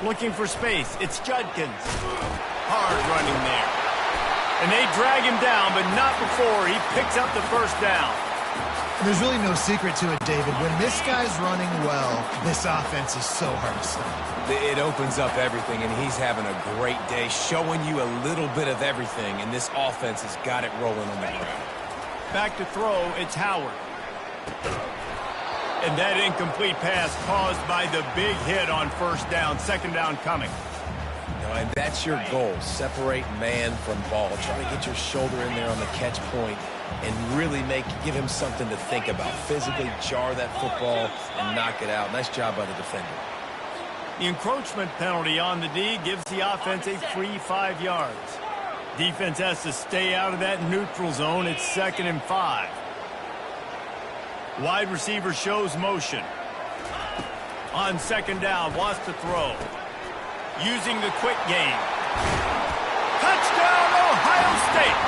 Looking for space. It's Judkins. Hard running there. And they drag him down, but not before he picks up the first down. There's really no secret to it, David. When this guy's running well, this offense is so hard to stop. It opens up everything, and he's having a great day, showing you a little bit of everything, and this offense has got it rolling on the ground. Back to throw, it's Howard. And that incomplete pass caused by the big hit on first down. Second down coming. And that's your goal. Separate man from ball. Try to get your shoulder in there on the catch point and really give him something to think about. Physically jar that football and knock it out. Nice job by the defender. The encroachment penalty on the D gives the offense a free 5 yards. Defense has to stay out of that neutral zone. It's 2nd and 5. Wide receiver shows motion. On second down, wants to throw. Using the quick game. Touchdown, Ohio State!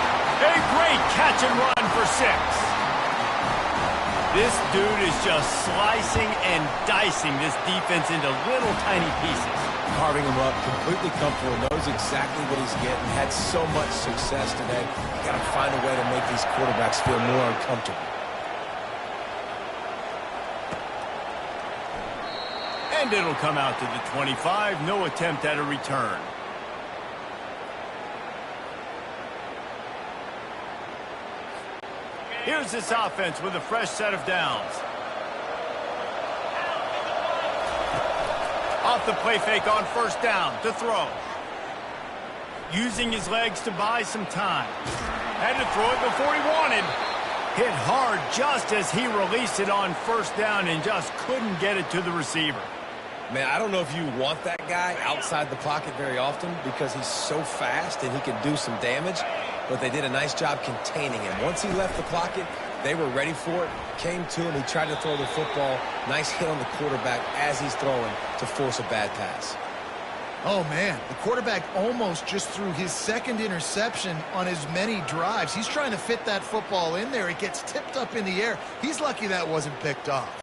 A great catch and run for 6. This dude is just slicing and dicing this defense into little tiny pieces. Carving him up, completely comfortable, knows exactly what he's getting, had so much success today. You got to find a way to make these quarterbacks feel more uncomfortable. And it'll come out to the 25. No attempt at a return. Here's this offense with a fresh set of downs. Off the play fake on first down to throw. Using his legs to buy some time. Had to throw it before he wanted. Hit hard just as he released it on first down and just couldn't get it to the receiver. Man, I don't know if you want that guy outside the pocket very often because he's so fast and he can do some damage, but they did a nice job containing him. Once he left the pocket, they were ready for it, came to him, he tried to throw the football. Nice hit on the quarterback as he's throwing to force a bad pass. Oh, man, the quarterback almost just threw his second interception on as many drives. He's trying to fit that football in there. It gets tipped up in the air. He's lucky that wasn't picked off.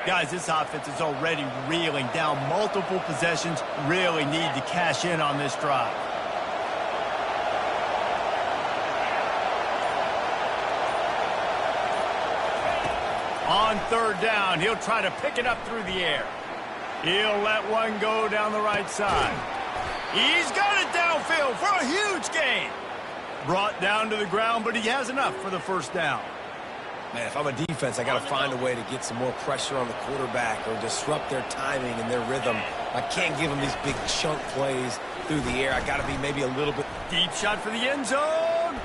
Guys, this offense is already reeling down multiple possessions. Really need to cash in on this drive. On third down, he'll try to pick it up through the air. He'll let one go down the right side. He's got it downfield for a huge gain. Brought down to the ground, but he has enough for the first down. Man, if I'm a defense, I got to find a way to get some more pressure on the quarterback or disrupt their timing and their rhythm. I can't give them these big chunk plays through the air. I got to be maybe a little bit... Deep shot for the end zone.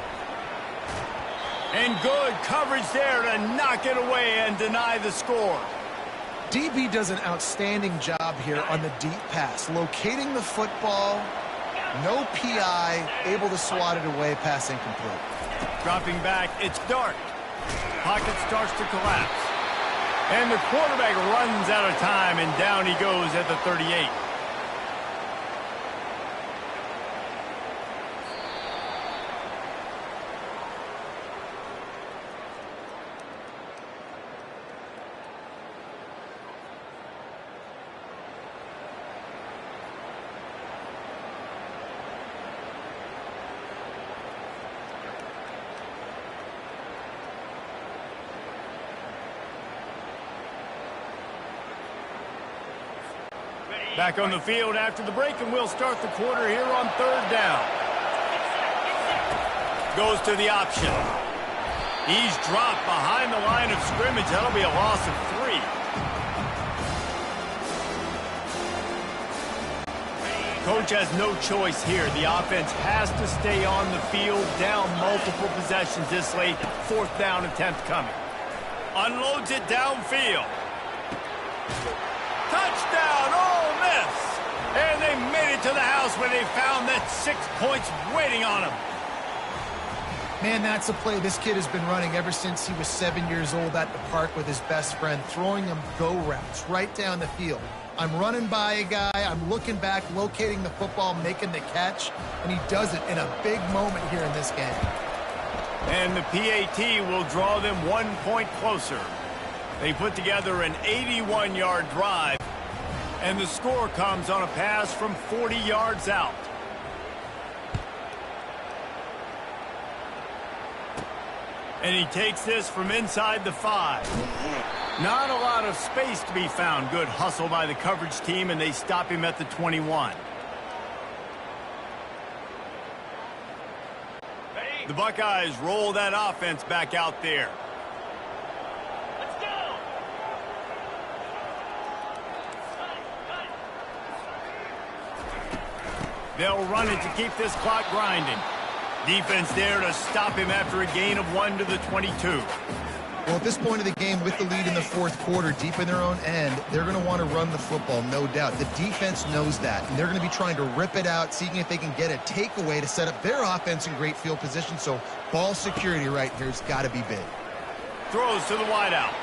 And good coverage there to knock it away and deny the score. DB does an outstanding job here on the deep pass, locating the football, no PI, able to swat it away, pass incomplete. Dropping back, it's Dart. Pocket starts to collapse. And the quarterback runs out of time, and down he goes at the 38. Back on the field after the break, and we'll start the quarter here on third down. Goes to the option. He's dropped behind the line of scrimmage. That'll be a loss of 3. Coach has no choice here. The offense has to stay on the field, down multiple possessions this late. Fourth down attempt coming. Unloads it downfield. Touchdown, Ole Miss! And they made it to the house where they found that 6 points waiting on them. Man, that's a play this kid has been running ever since he was 7 years old at the park with his best friend, throwing him go routes right down the field. I'm running by a guy, I'm looking back, locating the football, making the catch, and he does it in a big moment here in this game. And the PAT will draw them 1 point closer. They put together an 81-yard drive, and the score comes on a pass from 40 yards out. And he takes this from inside the 5. Not a lot of space to be found. Good hustle by the coverage team, and they stop him at the 21. The Buckeyes roll that offense back out there. They'll run it to keep this clock grinding. Defense there to stop him after a gain of 1 to the 22. Well, at this point of the game, with the lead in the fourth quarter, deep in their own end, they're going to want to run the football, no doubt. The defense knows that, and they're going to be trying to rip it out, seeing if they can get a takeaway to set up their offense in great field position. So ball security right here has got to be big. Throws to the wideout.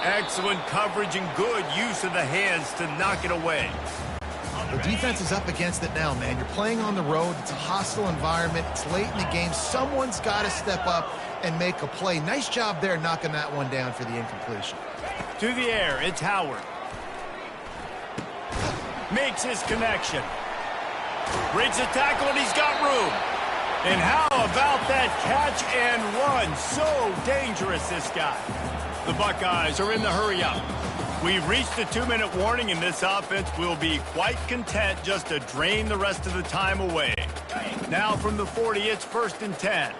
Excellent coverage and good use of the hands to knock it away. The defense is up against it now, man. You're playing on the road. It's a hostile environment. It's late in the game. Someone's got to step up and make a play. Nice job there knocking that one down for the incompletion. To the air, it's Howard. Makes his connection. Breaks the tackle, and he's got room. And how about that catch and run? So dangerous, this guy. The Buckeyes are in the hurry-up. We've reached the 2-minute warning, and this offense will be quite content just to drain the rest of the time away. Now from the 40, it's 1st and 10.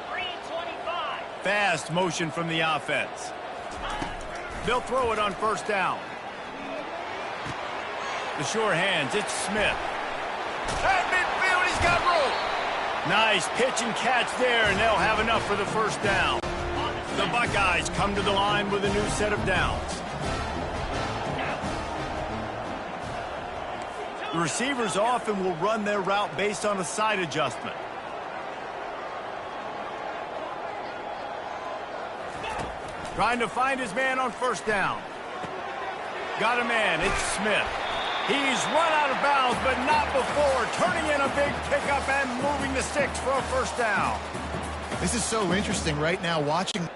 3:25. Fast motion from the offense. They'll throw it on 1st down. The sure hands, it's Smith. At midfield, he's got room. Nice pitch and catch there, and they'll have enough for the 1st down. The Buckeyes come to the line with a new set of downs. The receivers often will run their route based on a side adjustment. Trying to find his man on 1st down. Got a man, it's Smith. He's run out of bounds, but not before turning in a big pickup and moving the sticks for a 1st down. This is so interesting right now watching